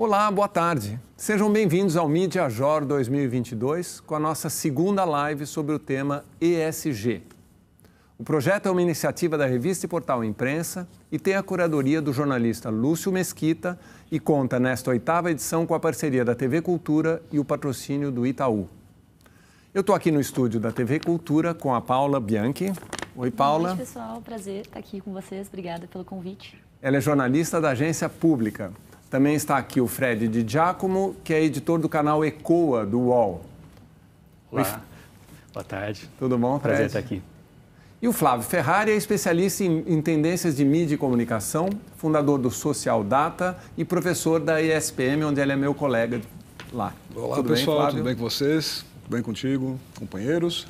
Olá, boa tarde. Sejam bem-vindos ao Mídia Jor 2022 com a nossa segunda live sobre o tema ESG. O projeto é uma iniciativa da revista e portal Imprensa e tem a curadoria do jornalista Lúcio Mesquita e conta nesta 8ª edição com a parceria da TV Cultura e o patrocínio do Itaú. Eu estou aqui no estúdio da TV Cultura com a Paula Bianchi. Oi, Paula. Boa noite, pessoal. Prazer estar aqui com vocês. Obrigada pelo convite. Ela é jornalista da Agência Pública. Também está aqui o Fred Di Giacomo, que é editor do canal Ecoa, do UOL. Olá, boa tarde. Tudo bom, Fred? Prazer estar aqui. E o Flávio Ferrari é especialista em tendências de mídia e comunicação, fundador do Social Data e professor da ESPM, onde ele é meu colega lá. Olá, tudo pessoal, bem, tudo bem com vocês? Tudo bem contigo, companheiros?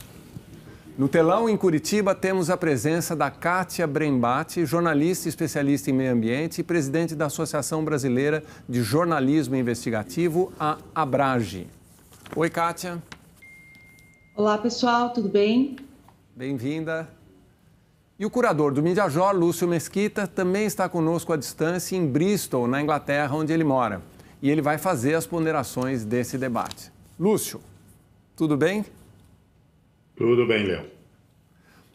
No telão, em Curitiba, temos a presença da Kátia Brembati, jornalista e especialista em meio ambiente e presidente da Associação Brasileira de Jornalismo Investigativo, a ABRAGE. Oi, Kátia. Olá, pessoal, tudo bem? Bem-vinda. E o curador do Mídia Jor, Lúcio Mesquita, também está conosco à distância em Bristol, na Inglaterra, onde ele mora. E ele vai fazer as ponderações desse debate. Lúcio, tudo bem? Tudo bem, Léo.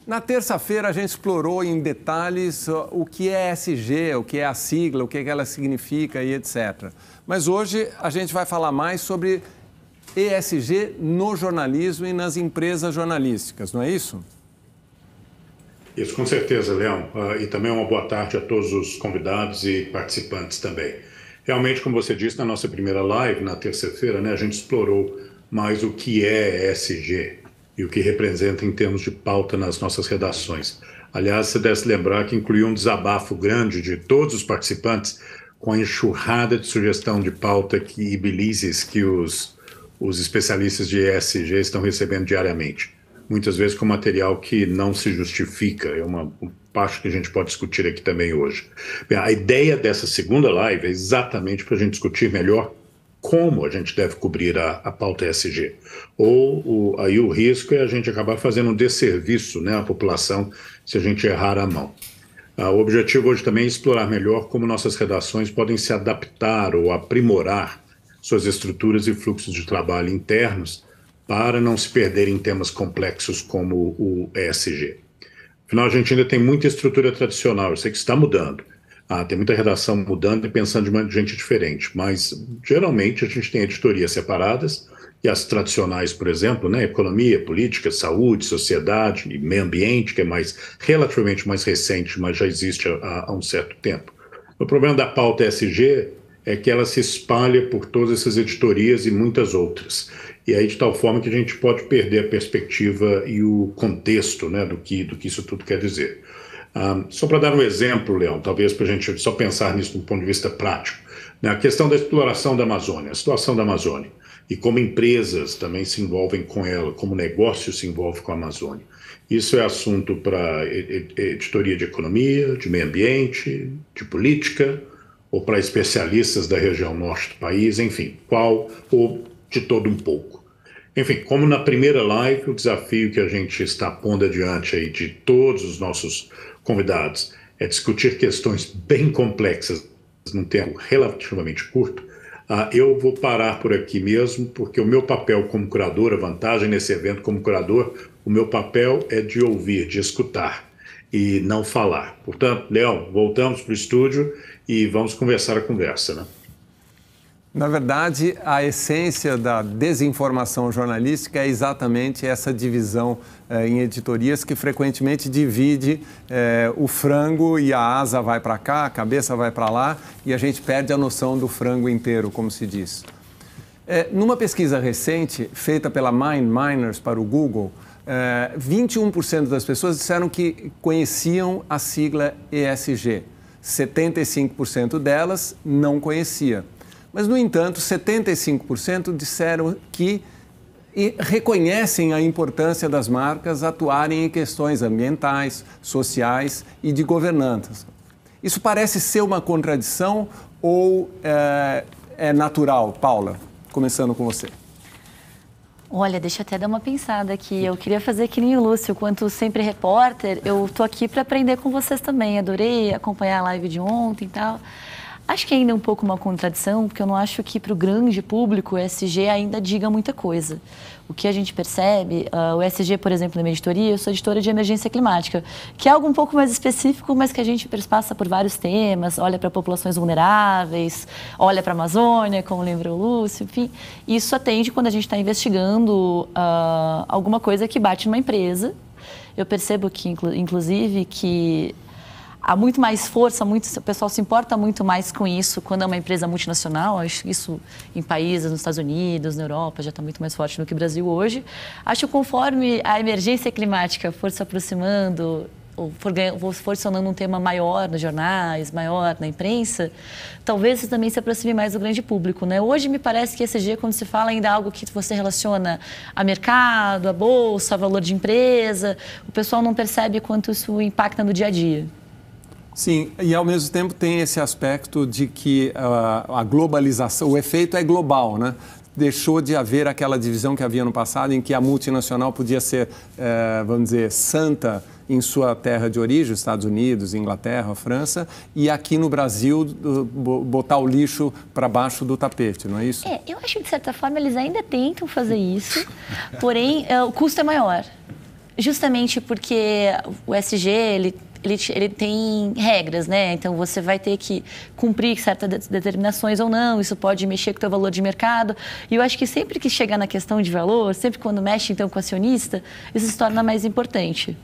Na terça-feira, a gente explorou em detalhes o que é ESG, o que é a sigla, o que ela significa e etc. Mas hoje a gente vai falar mais sobre ESG no jornalismo e nas empresas jornalísticas, não é isso? Isso, com certeza, Léo. E também uma boa tarde a todos os convidados e participantes também. Realmente, como você disse, na nossa primeira live, na terça-feira, né, a gente explorou mais o que é ESG e o que representa em termos de pauta nas nossas redações. Aliás, você deve se lembrar que incluiu um desabafo grande de todos os participantes com a enxurrada de sugestão de pauta e belizes que os especialistas de ESG estão recebendo diariamente. Muitas vezes com material que não se justifica. É uma parte que a gente pode discutir aqui também hoje. Bem, a ideia dessa segunda live é exatamente para a gente discutir melhor como a gente deve cobrir a pauta ESG. Aí o risco é a gente acabar fazendo um desserviço, né, à população se a gente errar a mão. O objetivo hoje também é explorar melhor como nossas redações podem se adaptar ou aprimorar suas estruturas e fluxos de trabalho internos para não se perder em temas complexos como o ESG. Afinal, a gente ainda tem muita estrutura tradicional, eu sei que está mudando. Tem muita redação mudando e pensando de uma gente diferente, mas geralmente a gente tem editorias separadas e as tradicionais, por exemplo, né, economia, política, saúde, sociedade e meio ambiente, que é relativamente mais recente, mas já existe há um certo tempo. O problema da pauta ESG é que ela se espalha por todas essas editorias e muitas outras. E aí de tal forma que a gente pode perder a perspectiva e o contexto, né, do que isso tudo quer dizer. Só para dar um exemplo, Leão, talvez para a gente só pensar nisso do ponto de vista prático, né, a questão da exploração da Amazônia, a situação da Amazônia, e como empresas também se envolvem com ela, como negócio se envolve com a Amazônia. Isso é assunto para editoria de economia, de meio ambiente, de política, ou para especialistas da região norte do país, enfim, ou de todo um pouco. Enfim, como na primeira live, o desafio que a gente está pondo adiante aí de todos os nossos convidados é discutir questões bem complexas num tempo relativamente curto. Eu vou parar por aqui mesmo, porque o meu papel como curador, a vantagem nesse evento como curador, o meu papel é de ouvir, de escutar e não falar. Portanto, Léo, voltamos para o estúdio e vamos conversar a conversa, né? Na verdade, a essência da desinformação jornalística é exatamente essa divisão em editorias que frequentemente divide o frango e a asa vai para cá, a cabeça vai para lá e a gente perde a noção do frango inteiro, como se diz. Numa pesquisa recente feita pela MindMiners para o Google, 21% das pessoas disseram que conheciam a sigla ESG. 75% delas não conhecia. Mas, no entanto, 75% disseram que reconhecem a importância das marcas atuarem em questões ambientais, sociais e de governança. Isso parece ser uma contradição ou é natural? Paula, começando com você. Olha, deixa eu até dar uma pensada aqui. Eu queria fazer que nem o Lúcio, quanto sempre repórter, eu tô aqui para aprender com vocês também. Adorei acompanhar a live de ontem e tal. Acho que ainda é um pouco uma contradição, porque eu não acho que para o grande público o ESG ainda diga muita coisa. O que a gente percebe, o ESG, por exemplo, na minha editoria, eu sou editora de emergência climática, que é algo um pouco mais específico, mas que a gente passa por vários temas, olha para populações vulneráveis, olha para a Amazônia, como lembrou o Lúcio, enfim. Isso atende quando a gente está investigando alguma coisa que bate numa empresa. Eu percebo que, inclusive, que há muito mais força, o pessoal se importa muito mais com isso quando é uma empresa multinacional. Acho que isso em países, nos Estados Unidos, na Europa, já está muito mais forte do que o Brasil hoje. Acho que conforme a emergência climática for se aproximando, ou for se tornando um tema maior nos jornais, maior na imprensa, talvez isso também se aproxime mais do grande público, né? Hoje me parece que ESG, quando se fala ainda algo que você relaciona a mercado, a bolsa, a valor de empresa, o pessoal não percebe quanto isso impacta no dia a dia. Sim, e ao mesmo tempo tem esse aspecto de que a globalização, o efeito é global, né? Deixou de haver aquela divisão que havia no passado, em que a multinacional podia ser, vamos dizer, santa em sua terra de origem, Estados Unidos, Inglaterra, França, e aqui no Brasil botar o lixo para baixo do tapete, não é isso? Eu acho que, de certa forma, eles ainda tentam fazer isso, porém, o custo é maior. Justamente porque o ESG, ele tem regras, né? Então, você vai ter que cumprir certas determinações ou não. Isso pode mexer com o teu valor de mercado. E eu acho que sempre que chegar na questão de valor, sempre quando mexe, então, com o acionista, isso se torna mais importante.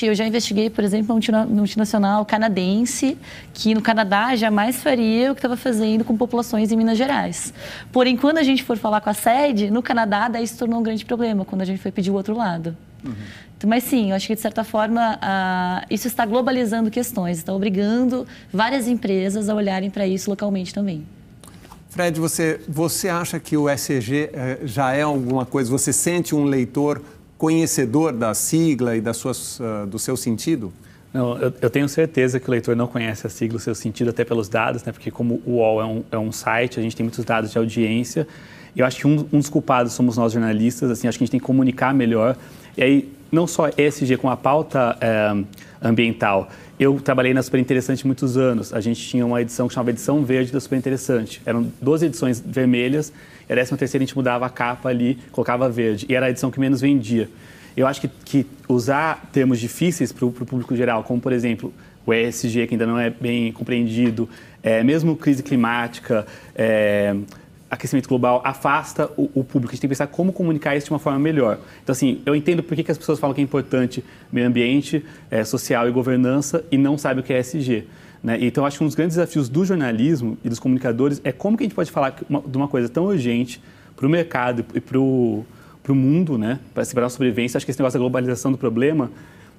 Eu já investiguei, por exemplo, uma multinacional canadense que no Canadá jamais faria o que estava fazendo com populações em Minas Gerais. Porém, quando a gente for falar com a sede, no Canadá, daí se tornou um grande problema, quando a gente foi pedir o outro lado. Mas sim, eu acho que de certa forma isso está globalizando questões, está obrigando várias empresas a olharem para isso localmente também. Fred, você acha que o ESG já é alguma coisa, você sente um leitor conhecedor da sigla e do seu sentido? Não, eu tenho certeza que o leitor não conhece a sigla, o seu sentido, até pelos dados, né? Porque como o UOL é um site, a gente tem muitos dados de audiência, e eu acho que um dos culpados somos nós jornalistas, assim, acho que a gente tem que comunicar melhor. E aí, não só ESG com a pauta ambiental. Eu trabalhei na Super Interessante muitos anos. A gente tinha uma edição que chamava Edição Verde da Super Interessante. Eram 12 edições vermelhas, e a 13ª a gente mudava a capa ali, colocava verde. E era a edição que menos vendia. Eu acho que usar termos difíceis para o público geral, como, por exemplo, o ESG, que ainda não é bem compreendido, mesmo crise climática, aquecimento global, afasta o público. A gente tem que pensar como comunicar isso de uma forma melhor. Então, assim, eu entendo por que as pessoas falam que é importante meio ambiente, social e governança e não sabem o que é ESG. Né? Então, acho que um dos grandes desafios do jornalismo e dos comunicadores é como que a gente pode falar de uma coisa tão urgente para o mercado e para o mundo, né? Para a sobrevivência. Acho que esse negócio da globalização do problema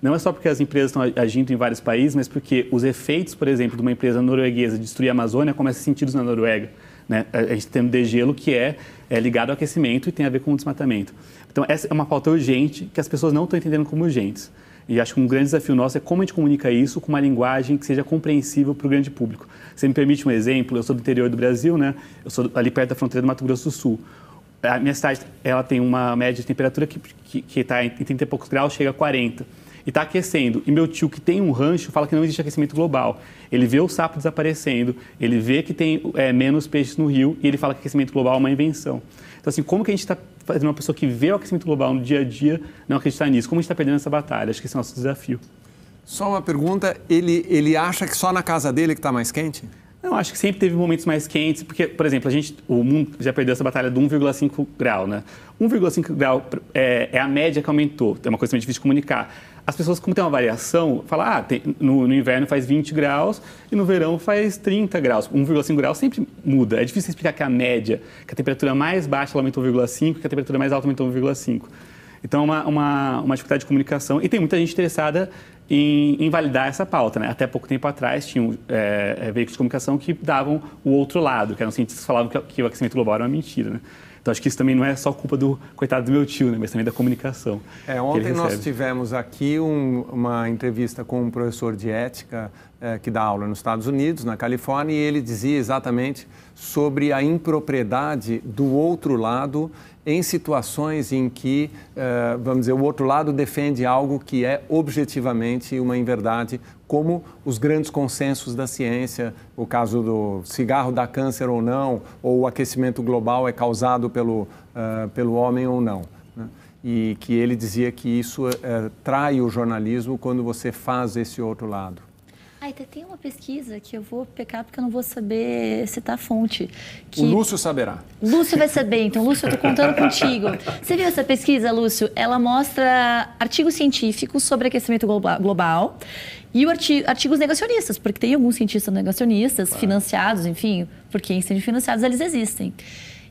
não é só porque as empresas estão agindo em vários países, mas porque os efeitos, por exemplo, de uma empresa norueguesa destruir a Amazônia começam a ser sentidos na Noruega. Né? A gente tem um degelo que é ligado ao aquecimento e tem a ver com o desmatamento. Então, essa é uma pauta urgente que as pessoas não estão entendendo como urgentes. E acho que um grande desafio nosso é como a gente comunica isso com uma linguagem que seja compreensível para o grande público. Você me permite um exemplo? Eu sou do interior do Brasil, né? Eu sou ali perto da fronteira do Mato Grosso do Sul. A minha cidade ela tem uma média de temperatura que está em 30 e poucos graus, chega a 40. E está aquecendo. E meu tio, que tem um rancho, fala que não existe aquecimento global. Ele vê o sapo desaparecendo, ele vê que tem menos peixes no rio e ele fala que aquecimento global é uma invenção. Então, assim, como que a gente está fazendo uma pessoa que vê o aquecimento global no dia a dia não acreditar nisso? Como a gente está perdendo essa batalha? Acho que esse é o nosso desafio. Só uma pergunta, ele acha que só na casa dele que está mais quente? Não, acho que sempre teve momentos mais quentes, porque, por exemplo, o mundo já perdeu essa batalha de 1,5 grau, né? 1,5 grau é a média que aumentou, é uma coisa muito difícil de comunicar. As pessoas, como tem uma variação, falam, no inverno faz 20 graus e no verão faz 30 graus. 1,5 grau sempre muda. É difícil explicar que a média, que a temperatura mais baixa ela aumentou 1,5 e que a temperatura mais alta aumentou 1,5. Então, é uma dificuldade de comunicação e tem muita gente interessada em validar essa pauta. Né? Até pouco tempo atrás, tinham veículos de comunicação que davam o outro lado, que eram cientistas que falavam que o aquecimento global era uma mentira. Né? Então, acho que isso também não é só culpa do coitado do meu tio, né? Mas também da comunicação. Ontem nós tivemos aqui uma entrevista com um professor de ética que dá aula nos Estados Unidos, na Califórnia, e ele dizia exatamente sobre a impropriedade do outro lado em situações em que, vamos dizer, o outro lado defende algo que é objetivamente uma inverdade, como os grandes consensos da ciência, o caso do cigarro dá câncer ou não, ou o aquecimento global é causado pelo homem ou não, né? E que ele dizia que isso trai o jornalismo quando você faz esse outro lado. Tem uma pesquisa que eu vou pecar porque eu não vou saber citar a fonte. O Lúcio saberá. Lúcio vai saber, então, Lúcio, eu estou contando contigo. Você viu essa pesquisa, Lúcio? Ela mostra artigos científicos sobre aquecimento global e artigos negacionistas, porque tem alguns cientistas negacionistas, financiados, enfim, porque sendo financiados eles existem.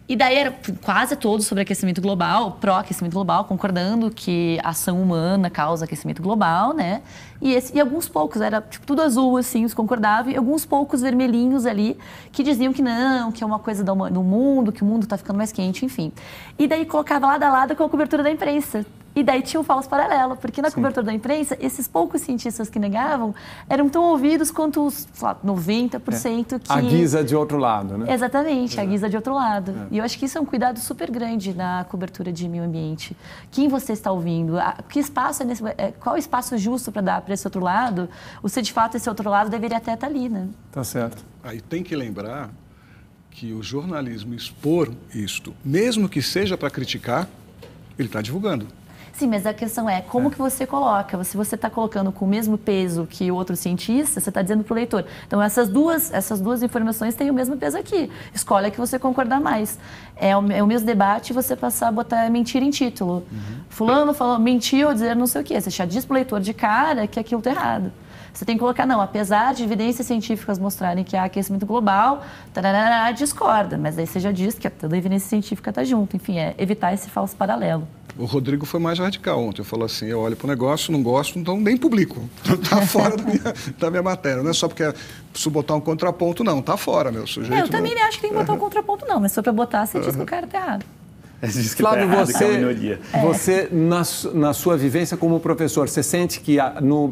E daí era quase todos sobre aquecimento global, pró-aquecimento global, concordando que a ação humana causa aquecimento global, né? E alguns poucos, era tipo tudo azul, assim, os concordavam, e alguns poucos vermelhinhos ali que diziam que não, que é uma coisa do mundo, que o mundo está ficando mais quente, enfim. E daí colocava lado a lado com a cobertura da imprensa. E daí tinha um falso paralelo, porque na cobertura da imprensa, esses poucos cientistas que negavam eram tão ouvidos quanto os, sei lá, 90% que... A guisa de outro lado, né? Exatamente, a guisa de outro lado. E eu acho que isso é um cuidado super grande na cobertura de meio ambiente. Quem você está ouvindo? Que espaço qual o espaço justo para dar para esse outro lado? Ou se de fato esse outro lado deveria até estar ali, né? Tá certo. Aí tem que lembrar que o jornalismo expor isto, mesmo que seja para criticar, ele está divulgando. Sim, mas a questão é como que você coloca. Se você está colocando com o mesmo peso que o outro cientista, você está dizendo para o leitor. Então, essas duas informações têm o mesmo peso aqui. Escolhe a que você concordar mais. É o mesmo debate você passar a botar mentira em título. Fulano falou, mentiu ou dizer não sei o quê. Você já diz para o leitor de cara que aquilo está errado. Você tem que colocar, não, apesar de evidências científicas mostrarem que há aquecimento global, tarará, discorda. Mas daí você já diz que toda a evidência científica está junto. Enfim, é evitar esse falso paralelo. O Rodrigo foi mais radical ontem. Eu falou assim, eu olho para o negócio, não gosto, então nem publico. Está fora da minha matéria. Não é só porque preciso botar um contraponto, não. Está fora, meu sujeito. Eu também acho que tem que botar um contraponto, não. Mas se for para botar, você diz que o cara está errado. Flávio, você na sua vivência como professor, você sente que,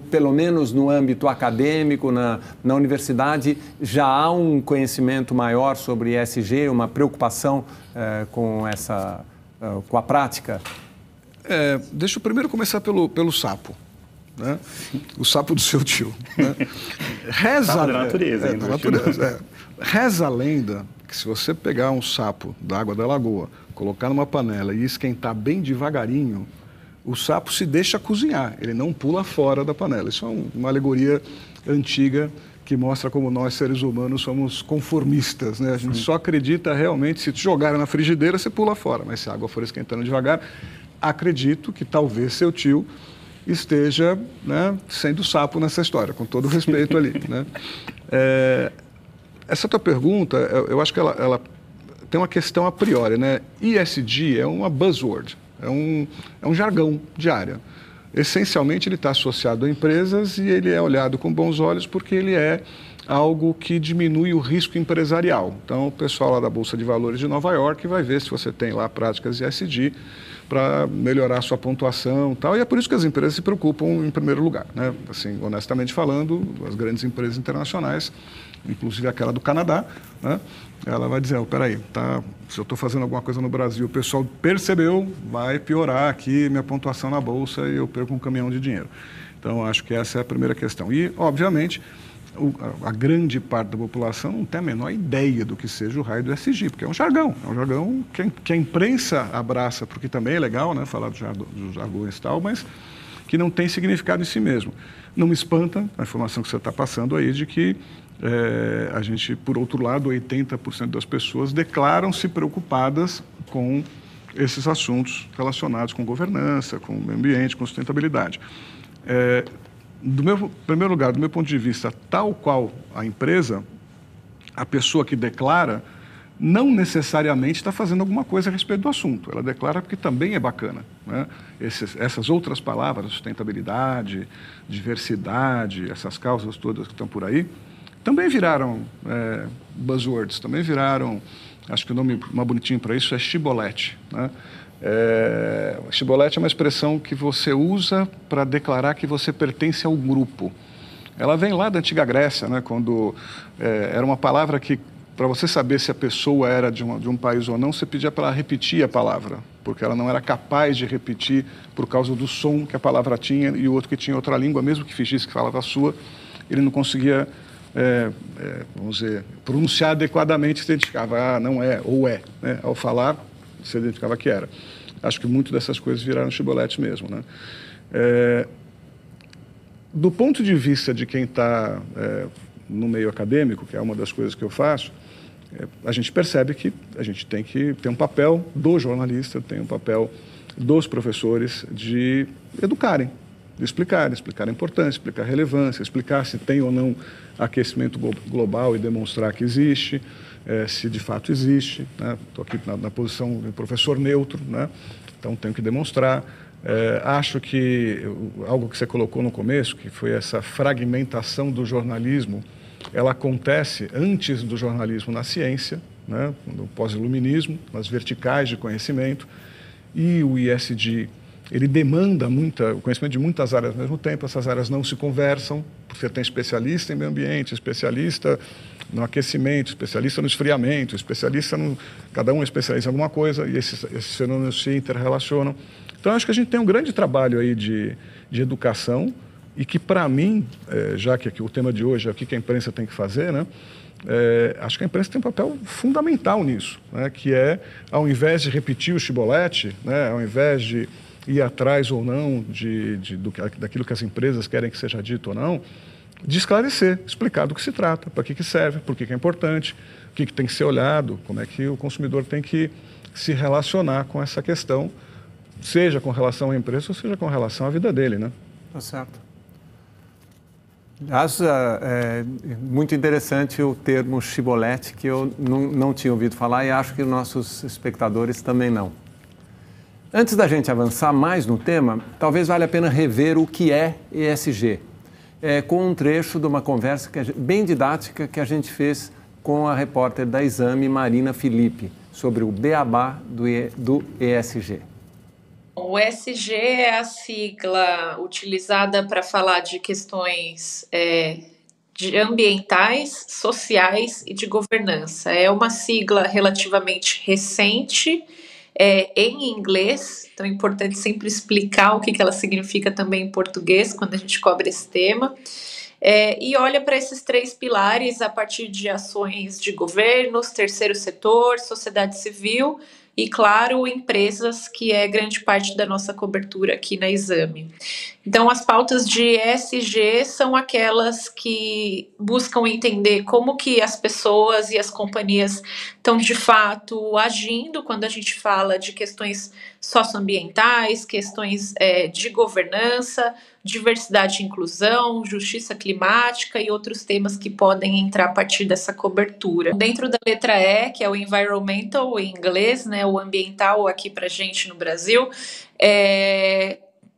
pelo menos no âmbito acadêmico, na universidade, já há um conhecimento maior sobre ESG, uma preocupação com a prática? Deixa eu primeiro começar pelo sapo. Né? O sapo do seu tio. Né? Sapo da natureza. Reza a lenda que se você pegar um sapo da água da lagoa, colocar numa panela e esquentar bem devagarinho, o sapo se deixa cozinhar, ele não pula fora da panela. Isso é uma alegoria antiga que mostra como nós, seres humanos, somos conformistas, né? A gente só acredita realmente, se te jogarem na frigideira, você pula fora, mas se a água for esquentando devagar, acredito que talvez seu tio esteja, né, sendo sapo nessa história, com todo o respeito ali, né? Essa tua pergunta, eu acho que ela tem uma questão a priori, né? ESG é uma buzzword, é um jargão de área. Essencialmente, ele está associado a empresas e ele é olhado com bons olhos porque ele é algo que diminui o risco empresarial. Então, o pessoal lá da Bolsa de Valores de Nova York vai ver se você tem lá práticas ESG para melhorar a sua pontuação e tal. E é por isso que as empresas se preocupam em primeiro lugar, né? Assim, honestamente falando, as grandes empresas internacionais, inclusive aquela do Canadá, né? Ela vai dizer, peraí, se eu estou fazendo alguma coisa no Brasil, o pessoal percebeu, vai piorar aqui minha pontuação na Bolsa e eu perco um caminhão de dinheiro. Então, acho que essa é a primeira questão. E, obviamente, a grande parte da população não tem a menor ideia do que seja o raio do ESG, porque é um jargão que a imprensa abraça, porque também é legal, né, falar dos jargões e tal, mas que não tem significado em si mesmo. Não me espanta a informação que você está passando aí de que a gente, por outro lado, 80% das pessoas declaram-se preocupadas com esses assuntos relacionados com governança, com o meio ambiente, com sustentabilidade. Primeiro lugar, do meu ponto de vista, tal qual a empresa, a pessoa que declara não necessariamente está fazendo alguma coisa a respeito do assunto. Ela declara porque também é bacana, né? Essas outras palavras, sustentabilidade, diversidade, essas causas todas que estão por aí, também viraram buzzwords, também viraram, acho que o nome mais bonitinho para isso é chibolete, né? Chibolete é uma expressão que você usa para declarar que você pertence ao grupo. Ela vem lá da antiga Grécia, né, quando era uma palavra que, para você saber se a pessoa era de um país ou não, você pedia para ela repetir a palavra, porque ela não era capaz de repetir por causa do som que a palavra tinha e o outro que tinha outra língua, mesmo que fingisse que falava a sua, ele não conseguia, vamos dizer, pronunciar adequadamente, se identificava, não é, ou é, né? Ao falar, se identificava que era. Acho que muito dessas coisas viraram chibolete mesmo, né? Do ponto de vista de quem está no meio acadêmico, que é uma das coisas que eu faço, a gente percebe que a gente tem que ter um papel do jornalista, tem um papel dos professores de educarem, de explicar a importância, explicar a relevância, explicar se tem ou não aquecimento global e demonstrar que existe, se de fato existe. Estou aqui na posição de professor neutro, né? Então tenho que demonstrar. Acho que algo que você colocou no começo, que foi essa fragmentação do jornalismo, ela acontece antes do jornalismo na ciência, né, no pós-iluminismo, nas verticais de conhecimento, e o ISD, ele demanda o conhecimento de muitas áreas ao mesmo tempo, essas áreas não se conversam, você tem especialista em meio ambiente, especialista no aquecimento, especialista no esfriamento, cada um é especialista em alguma coisa, e esses fenômenos se interrelacionam. Então, acho que a gente tem um grande trabalho aí de educação, e que, para mim, já que o tema de hoje é o que a imprensa tem que fazer, né? Acho que a imprensa tem um papel fundamental nisso, né? Que é, ao invés de repetir o chibolete, né? Ao invés de ir atrás ou não daquilo que as empresas querem que seja dito ou não, de esclarecer, explicar do que se trata, para que serve, por que é importante, o que tem que ser olhado, como é que o consumidor tem que se relacionar com essa questão, seja com relação à empresa ou seja com relação à vida dele, né? Tá certo. Acho muito interessante o termo chibolete, que eu não tinha ouvido falar e acho que nossos espectadores também não. Antes da gente avançar mais no tema, talvez valha a pena rever o que é ESG, com um trecho de uma conversa bem didática que a gente fez com a repórter da Exame, Marina Felipe, sobre o beabá do ESG. O ESG é a sigla utilizada para falar de questões de ambientais, sociais e de governança. É uma sigla relativamente recente, em inglês, então é importante sempre explicar o que ela significa também em português quando a gente cobre esse tema. E olha para esses 3 pilares a partir de ações de governos, terceiro setor, sociedade civil e, claro, empresas, que é grande parte da nossa cobertura aqui na Exame. Então, as pautas de ESG são aquelas que buscam entender como que as pessoas e as companhias estão, de fato, agindo quando a gente fala de questões socioambientais, questões de governança, diversidade e inclusão, justiça climática e outros temas que podem entrar a partir dessa cobertura. Dentro da letra E, que é o environmental em inglês, né, o ambiental aqui para a gente no Brasil,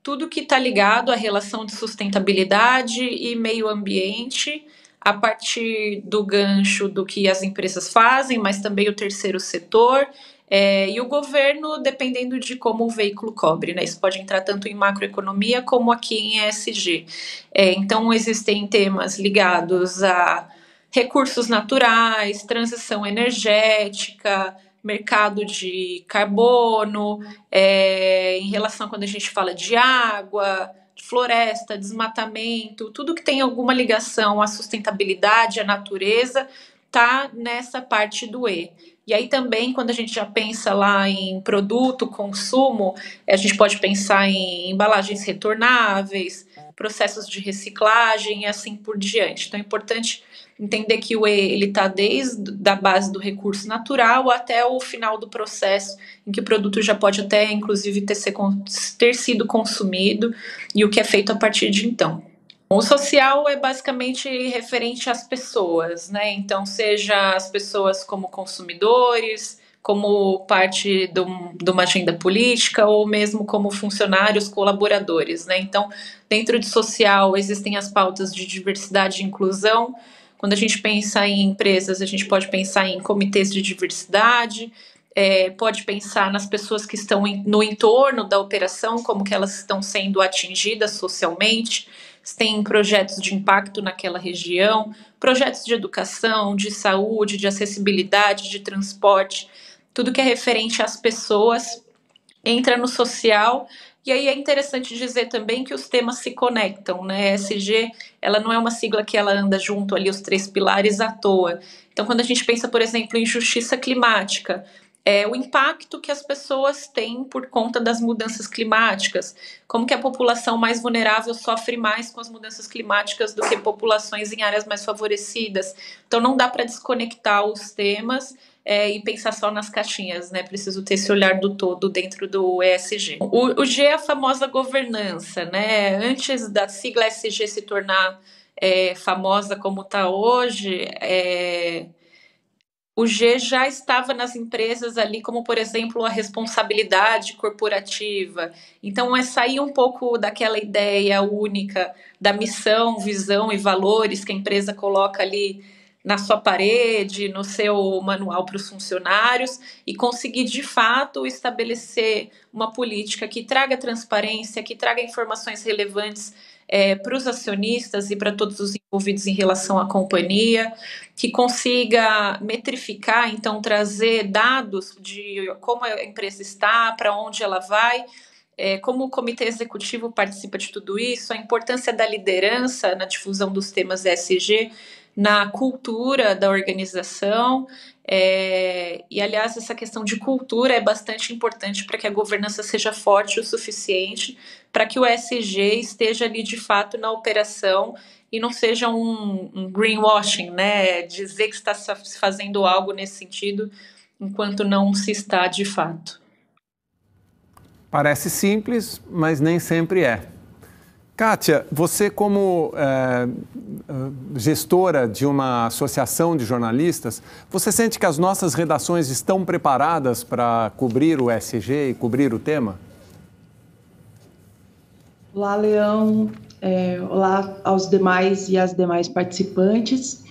tudo que está ligado à relação de sustentabilidade e meio ambiente, a partir do gancho do que as empresas fazem, mas também o terceiro setor, e o governo, dependendo de como o veículo cobre, né? Isso pode entrar tanto em macroeconomia como aqui em ESG. Então, existem temas ligados a recursos naturais, transição energética, mercado de carbono, em relação quando a gente fala de água, de floresta, desmatamento, tudo que tem alguma ligação à sustentabilidade, à natureza, está nessa parte do E. E aí também, quando a gente já pensa lá em produto, consumo, a gente pode pensar em embalagens retornáveis, processos de reciclagem e assim por diante. Então é importante entender que o E ele está desde a base do recurso natural até o final do processo, em que o produto já pode até, inclusive, ter sido consumido e o que é feito a partir de então. O social é basicamente referente às pessoas, né? Então, seja as pessoas como consumidores, como parte de uma agenda política ou mesmo como funcionários, colaboradores, né? Então, dentro de social existem as pautas de diversidade e inclusão. Quando a gente pensa em empresas, a gente pode pensar em comitês de diversidade, pode pensar nas pessoas que estão no entorno da operação, como que elas estão sendo atingidas socialmente, se tem projetos de impacto naquela região, projetos de educação, de saúde, de acessibilidade, de transporte, tudo que é referente às pessoas entra no social E aí é interessante dizer também que os temas se conectam, né? ESG, ela não é uma sigla que ela anda junto ali, os 3 pilares à toa. Então, quando a gente pensa, por exemplo, em justiça climática, o impacto que as pessoas têm por conta das mudanças climáticas, como que a população mais vulnerável sofre mais com as mudanças climáticas do que populações em áreas mais favorecidas. Então, não dá para desconectar os temas e pensar só nas caixinhas, né? Preciso ter esse olhar do todo dentro do ESG. O G é a famosa governança, né? Antes da sigla ESG se tornar famosa como está hoje, o G já estava nas empresas ali, como, por exemplo, a responsabilidade corporativa. Então, é sair um pouco daquela ideia única da missão, visão e valores que a empresa coloca ali na sua parede, no seu manual para os funcionários, e conseguir, de fato, estabelecer uma política que traga transparência, que traga informações relevantes para os acionistas e para todos os envolvidos em relação à companhia, que consiga metrificar, então trazer dados de como a empresa está, para onde ela vai, como o comitê executivo participa de tudo isso, a importância da liderança na difusão dos temas ESG, na cultura da organização, e aliás essa questão de cultura é bastante importante para que a governança seja forte o suficiente para que o ESG esteja ali de fato na operação e não seja um greenwashing, né? Dizer que está fazendo algo nesse sentido enquanto não se está de fato. Parece simples, mas nem sempre é. Kátia, você como gestora de uma associação de jornalistas, você sente que as nossas redações estão preparadas para cobrir o ESG e cobrir o tema? Olá, Leão. Olá aos demais e às demais participantes.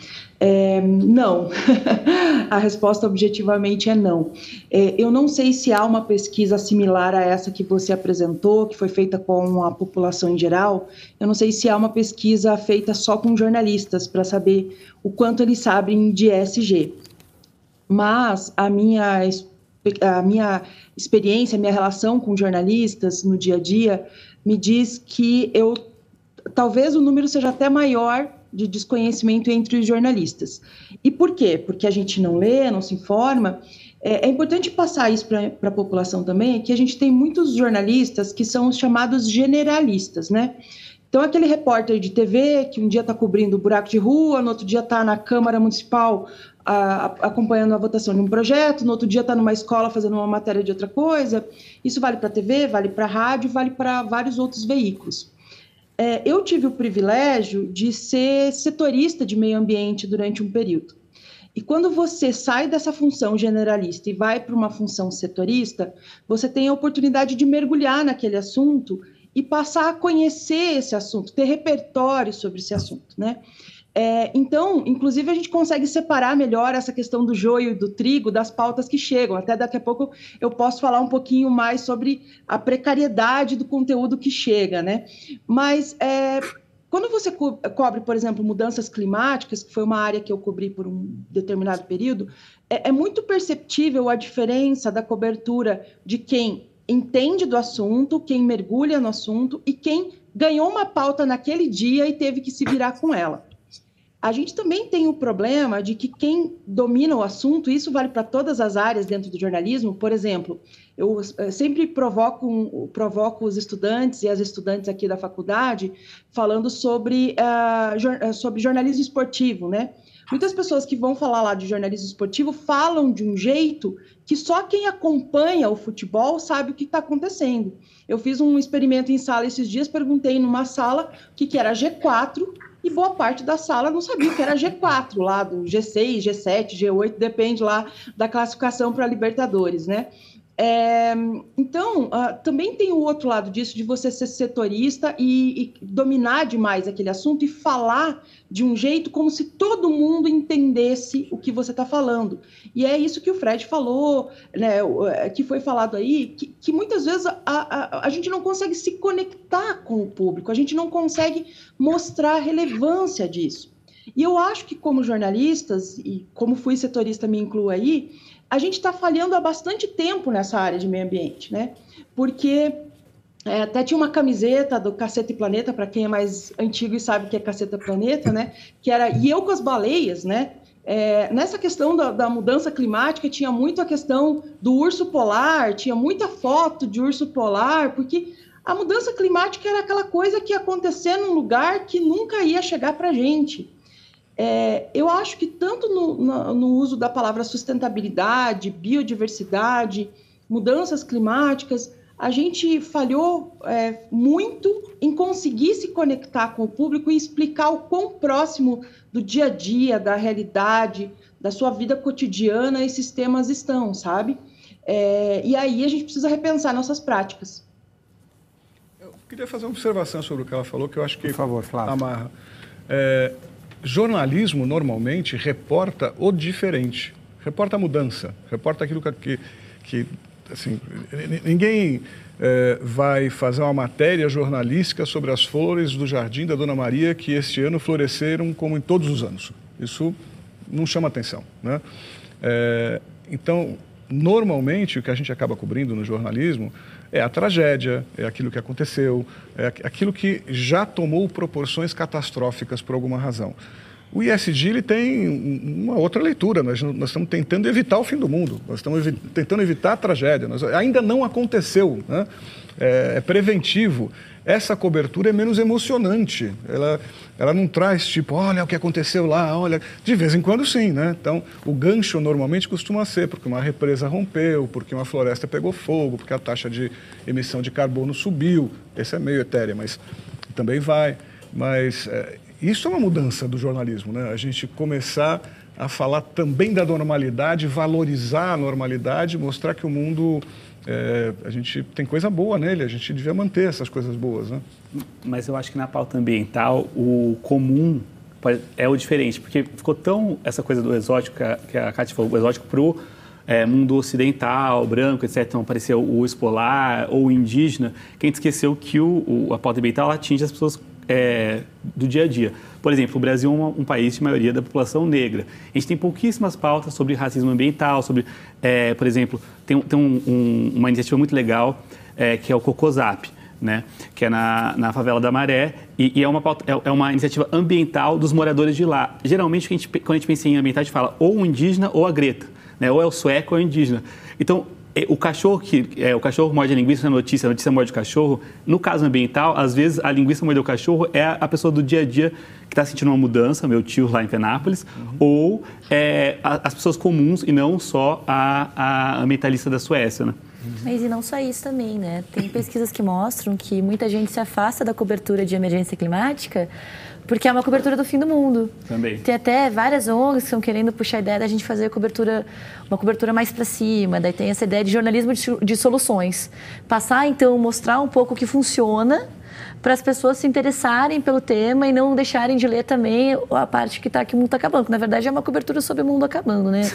Não, a resposta objetivamente é não. Eu não sei se há uma pesquisa similar a essa que você apresentou, que foi feita com a população em geral. Eu não sei se há uma pesquisa feita só com jornalistas para saber o quanto eles sabem de ESG. Mas a minha experiência, a minha relação com jornalistas no dia a dia me diz que talvez o número seja até maior de desconhecimento entre os jornalistas. E por quê? Porque a gente não lê, não se informa. É importante passar isso para a população também, que a gente tem muitos jornalistas que são os chamados generalistas, né? Então, aquele repórter de TV que um dia está cobrindo o buraco de rua, no outro dia está na Câmara Municipal acompanhando a votação de um projeto, no outro dia está numa escola fazendo uma matéria de outra coisa. Isso vale para a TV, vale para a rádio, vale para vários outros veículos. Eu tive o privilégio de ser setorista de meio ambiente durante um período. E quando você sai dessa função generalista e vai para uma função setorista, você tem a oportunidade de mergulhar naquele assunto e passar a conhecer esse assunto, ter repertório sobre esse assunto, né? Então, inclusive, a gente consegue separar melhor essa questão do joio e do trigo das pautas que chegam. Até daqui a pouco eu posso falar um pouquinho mais sobre a precariedade do conteúdo que chega, né? Mas quando você cobre, por exemplo, mudanças climáticas, que foi uma área que eu cobri por um determinado período, é muito perceptível a diferença da cobertura de quem entende do assunto, quem mergulha no assunto e quem ganhou uma pauta naquele dia e teve que se virar com ela. A gente também tem o problema de que quem domina o assunto, isso vale para todas as áreas dentro do jornalismo. Por exemplo, eu sempre provoco os estudantes e as estudantes aqui da faculdade falando sobre jornalismo esportivo, né? Muitas pessoas que vão falar lá de jornalismo esportivo falam de um jeito que só quem acompanha o futebol sabe o que está acontecendo. Eu fiz um experimento em sala esses dias, perguntei numa sala o que era G4, e boa parte da sala não sabia o que era G4, lá do G6, G7, G8, depende lá da classificação para Libertadores, né? Então, também tem o outro lado disso, de você ser setorista e dominar demais aquele assunto e falar de um jeito como se todo mundo entendesse o que você está falando. E é isso que o Fred falou, né, que foi falado aí, que muitas vezes a gente não consegue se conectar com o público, a gente não consegue mostrar a relevância disso. E eu acho que como jornalistas, e como fui setorista, me incluo aí, a gente está falhando há bastante tempo nessa área de meio ambiente, né? Porque Até tinha uma camiseta do Caceta e Planeta, para quem é mais antigo e sabe o que é Caceta e Planeta, né? Que era "E eu com as baleias", né? Nessa questão da mudança climática, tinha muito a questão do urso polar, tinha muita foto de urso polar, porque a mudança climática era aquela coisa que ia acontecer num lugar que nunca ia chegar para a gente. Eu acho que tanto no uso da palavra sustentabilidade, biodiversidade, mudanças climáticas, a gente falhou muito em conseguir se conectar com o público e explicar o quão próximo do dia a dia, da realidade, da sua vida cotidiana esses temas estão, sabe? E aí a gente precisa repensar nossas práticas. Eu queria fazer uma observação sobre o que ela falou, que eu acho que por favor, Flávio. Amarra. Jornalismo, normalmente, reporta o diferente, reporta a mudança, reporta aquilo que assim, ninguém vai fazer uma matéria jornalística sobre as flores do Jardim da Dona Maria que este ano floresceram como em todos os anos. Isso não chama atenção, né? Então, normalmente, o que a gente acaba cobrindo no jornalismo é a tragédia, é aquilo que aconteceu, é aquilo que já tomou proporções catastróficas por alguma razão. O ESG ele tem uma outra leitura, nós estamos tentando evitar o fim do mundo, nós estamos tentando evitar a tragédia, ainda não aconteceu, né? É preventivo. Essa cobertura é menos emocionante, ela não traz tipo, olha o que aconteceu lá, olha, de vez em quando sim, né? Então, o gancho normalmente costuma ser porque uma represa rompeu, porque uma floresta pegou fogo, porque a taxa de emissão de carbono subiu, esse é meio etéreo, mas também vai, mas isso é uma mudança do jornalismo, né? A gente começar a falar também da normalidade, valorizar a normalidade, mostrar que o mundo, a gente tem coisa boa nele, a gente devia manter essas coisas boas, né? Mas eu acho que na pauta ambiental, o comum é o diferente, porque ficou tão essa coisa do exótico, que a Kátia falou, o exótico pro mundo ocidental, branco, etc. Então apareceu o urso polar ou o indígena, que a gente esqueceu que a pauta ambiental atinge as pessoas do dia a dia. Por exemplo, o Brasil é um país de maioria da população negra. A gente tem pouquíssimas pautas sobre racismo ambiental, sobre, por exemplo, tem uma iniciativa muito legal que é o Cocosap, né? Que é na favela da Maré, e é uma iniciativa ambiental dos moradores de lá. Geralmente, quando a gente pensa em ambiental, a gente fala ou o indígena ou a Greta, né? Ou é o sueco ou é o indígena. Então, o cachorro o cachorro morde a linguiça na notícia, a notícia morde o cachorro. No caso ambiental, às vezes a linguiça morde o cachorro é a pessoa do dia a dia que está sentindo uma mudança, meu tio lá em Penápolis, ou as pessoas comuns e não só a ambientalista da Suécia, né? Mas e não só isso também, né? Tem pesquisas que mostram que muita gente se afasta da cobertura de emergência climática porque é uma cobertura do fim do mundo. Também. Tem até várias ONGs que estão querendo puxar a ideia da gente fazer uma cobertura mais para cima, daí tem essa ideia de jornalismo de soluções. Passar, então, mostrar um pouco o que funciona para as pessoas se interessarem pelo tema e não deixarem de ler também a parte que o mundo está acabando. Na verdade, é uma cobertura sobre o mundo acabando, né?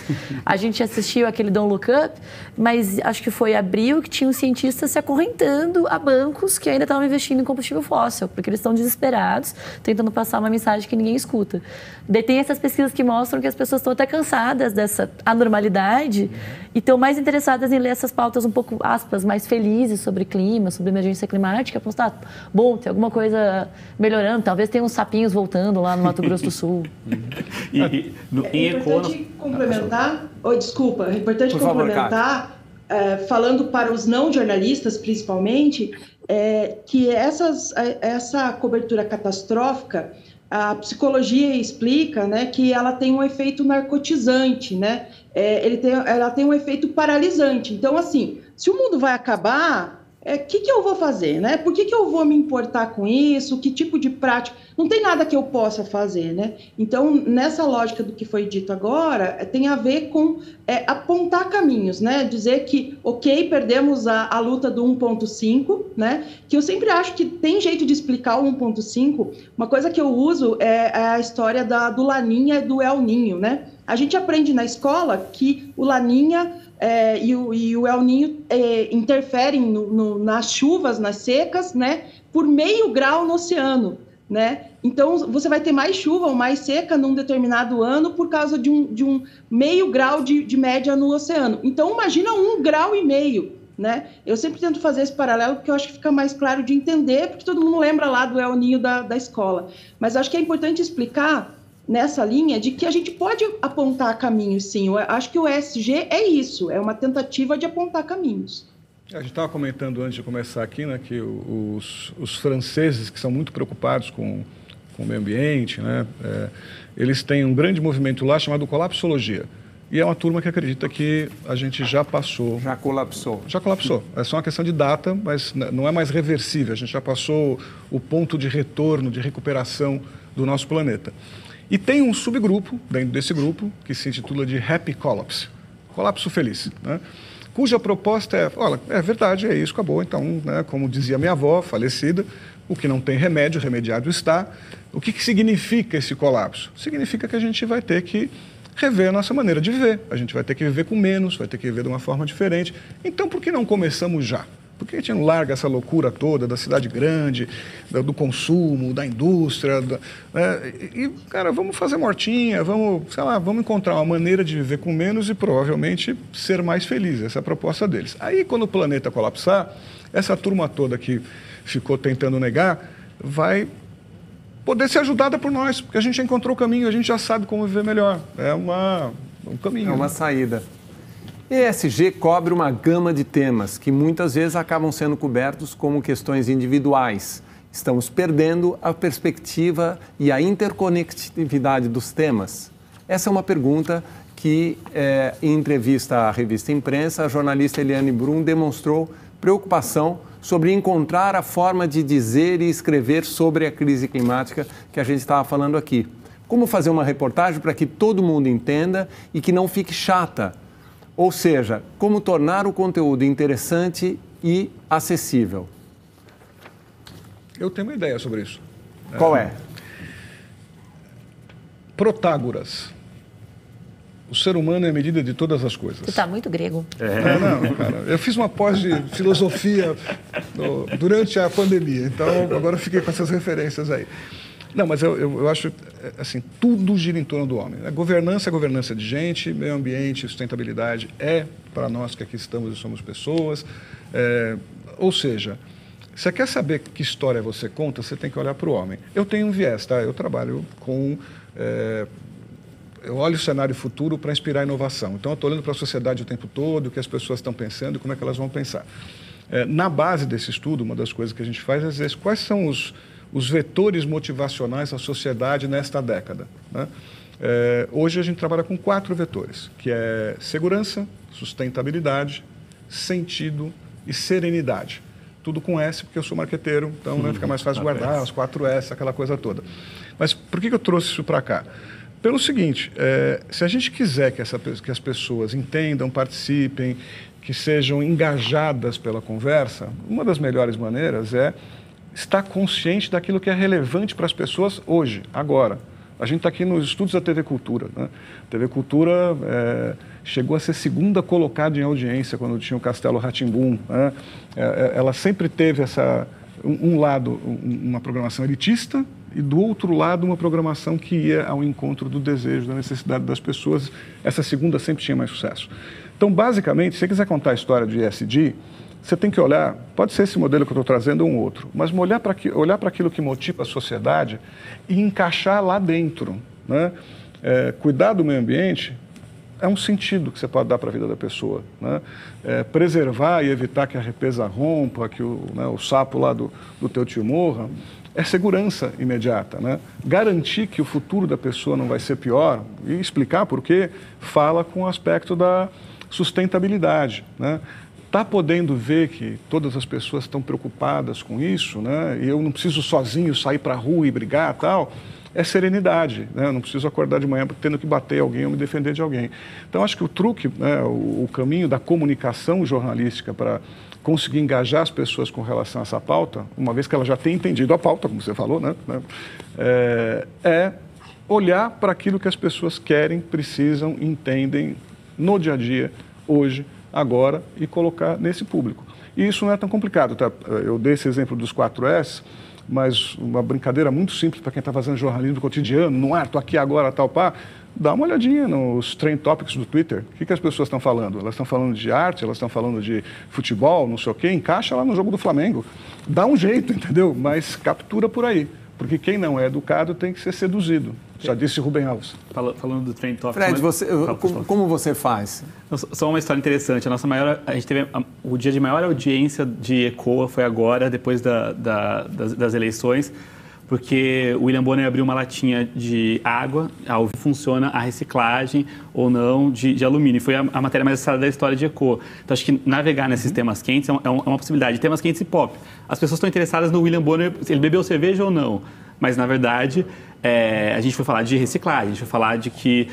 A gente assistiu aquele Don't Look Up, mas acho que foi abril que tinha um cientista se acorrentando a bancos que ainda estavam investindo em combustível fóssil, porque eles estão desesperados, tentando passar uma mensagem que ninguém escuta. Daí tem essas pesquisas que mostram que as pessoas estão até cansadas dessa anormalidade e estão mais interessadas em ler essas pautas um pouco, aspas, mais felizes sobre clima, sobre emergência climática, para bom, tem alguma coisa melhorando, talvez tenha uns sapinhos voltando lá no Mato Grosso do Sul. É importante complementar, é importante complementar, falando para os não jornalistas, principalmente, que essa cobertura catastrófica, a psicologia explica, né, que ela tem um efeito narcotizante, né? Ela tem um efeito paralisante. Então, assim, se o mundo vai acabar, o que eu vou fazer, né? Por que eu vou me importar com isso? Que tipo de prática? Não tem nada que eu possa fazer, né? Então, nessa lógica do que foi dito agora, tem a ver com apontar caminhos, né? Dizer que, ok, perdemos a luta do 1.5, né? Que eu sempre acho que tem jeito de explicar o 1.5. Uma coisa que eu uso é a história do Laninha e do El Ninho, né? A gente aprende na escola que o Laninha e o El Ninho interferem nas chuvas, nas secas, né, por 0,5 grau no oceano, né? Então, você vai ter mais chuva ou mais seca num determinado ano por causa de um 0,5 grau de média no oceano. Então, imagina 1,5 grau né? Eu sempre tento fazer esse paralelo porque eu acho que fica mais claro de entender, porque todo mundo lembra lá do El Ninho da escola. Mas acho que é importante explicar nessa linha de que a gente pode apontar caminhos, sim. Eu acho que o ESG é isso, é uma tentativa de apontar caminhos. A gente estava comentando antes de começar aqui, né, que os franceses, que são muito preocupados com o meio ambiente, né, eles têm um grande movimento lá chamado colapsologia. E é uma turma que acredita que a gente já passou... Já colapsou. Já colapsou. É só uma questão de data, mas não é mais reversível. A gente já passou o ponto de retorno, de recuperação do nosso planeta. E tem um subgrupo, dentro desse grupo, que se intitula de Happy Collapse. Colapso feliz, né? Cuja proposta é, olha, é verdade, é isso, acabou. Então, né, como dizia minha avó, falecida, o que não tem remédio, remediado está. O que significa esse colapso? Significa que a gente vai ter que rever a nossa maneira de viver. A gente vai ter que viver com menos, vai ter que viver de uma forma diferente. Então, por que não começamos já? Por que a gente não larga essa loucura toda da cidade grande, do consumo, da indústria? E, cara, vamos fazer mortinha, vamos, sei lá, vamos encontrar uma maneira de viver com menos e provavelmente ser mais feliz. Essa é a proposta deles. Aí, quando o planeta colapsar, essa turma toda que ficou tentando negar vai poder ser ajudada por nós, porque a gente já encontrou o caminho, a gente já sabe como viver melhor. É um caminho. É uma saída. ESG cobre uma gama de temas que muitas vezes acabam sendo cobertos como questões individuais. Estamos perdendo a perspectiva e a interconectividade dos temas? Essa é uma pergunta que, em entrevista à revista Imprensa, a jornalista Eliane Brum demonstrou preocupação sobre encontrar a forma de dizer e escrever sobre a crise climática que a gente estava falando aqui. Como fazer uma reportagem para que todo mundo entenda e que não fique chata? Ou seja, como tornar o conteúdo interessante e acessível? Eu tenho uma ideia sobre isso. Qual é? Protágoras. O ser humano é a medida de todas as coisas. Você está muito grego. Não, cara. Eu fiz uma pós de filosofia durante a pandemia, então agora eu fiquei com essas referências aí. Não, mas eu acho, assim, tudo gira em torno do homem. A governança é governança de gente, meio ambiente, sustentabilidade é para nós que aqui estamos e somos pessoas. Ou seja, você quer saber que história você conta, você tem que olhar para o homem. Eu tenho um viés, tá? Eu trabalho com... eu olho o cenário futuro para inspirar inovação. Então, eu estou olhando para a sociedade o tempo todo, o que as pessoas estão pensando e como é que elas vão pensar. Na base desse estudo, uma das coisas que a gente faz é dizer quais são os vetores motivacionais da sociedade nesta década, né? Hoje a gente trabalha com 4 vetores, que é segurança, sustentabilidade, sentido e serenidade. Tudo com S, porque eu sou marqueteiro, então fica mais fácil guardar os 4 S, aquela coisa toda. Mas por que eu trouxe isso para cá? Pelo seguinte, se a gente quiser que as pessoas entendam, participem, que sejam engajadas pela conversa, uma das melhores maneiras é estar consciente daquilo que é relevante para as pessoas hoje, agora. A gente está aqui nos estudos da TV Cultura, né? A TV Cultura chegou a ser segunda colocada em audiência quando tinha o Castelo Rá-Tim-Bum, né? Ela sempre teve um lado, uma programação elitista, e do outro lado uma programação que ia ao encontro do desejo, da necessidade das pessoas. Essa segunda sempre tinha mais sucesso. Então, basicamente, se você quiser contar a história de ESG, você tem que olhar, pode ser esse modelo que eu estou trazendo ou um outro, mas olhar para aquilo que motiva a sociedade e encaixar lá dentro, né? Cuidar do meio ambiente é um sentido que você pode dar para a vida da pessoa, né? Preservar e evitar que a represa rompa, que o sapo lá do teu tio morra, é segurança imediata, né? Garantir que o futuro da pessoa não vai ser pior e explicar por quê, fala com o aspecto da sustentabilidade, né? Está podendo ver que todas as pessoas estão preocupadas com isso, né? E eu não preciso sozinho sair para a rua e brigar e tal, é serenidade, né? Eu não preciso acordar de manhã tendo que bater alguém ou me defender de alguém. Então, acho que o truque, né, o caminho da comunicação jornalística para conseguir engajar as pessoas com relação a essa pauta, uma vez que ela já tem entendido a pauta, como você falou, né? É olhar para aquilo que as pessoas querem, precisam, entendem no dia a dia, hoje, agora, e colocar nesse público. E isso não é tão complicado, tá? Eu dei esse exemplo dos 4S, mas uma brincadeira muito simples para quem está fazendo jornalismo cotidiano, no ar, estou aqui agora, tal, pá. dá uma olhadinha nos trend topics do Twitter. O que as pessoas estão falando? Elas estão falando de arte, elas estão falando de futebol, não sei o quê, encaixa lá no jogo do Flamengo. Dá um jeito, entendeu? Mas captura por aí. Porque quem não é educado tem que ser seduzido. Já disse Rubem Alves. Falando do trend topics... Fred, como você faz? Só uma história interessante. A gente teve o dia de maior audiência de ECOA foi agora, depois das eleições, porque o William Bonner abriu uma latinha de água, funciona a reciclagem ou não de alumínio. Foi a matéria mais acessada da história de ECOA. Então, acho que navegar nesses temas quentes é uma possibilidade. Temas quentes e pop. As pessoas estão interessadas no William Bonner, se ele bebeu cerveja ou não. Mas, na verdade, a gente foi falar de reciclagem, a gente foi falar de que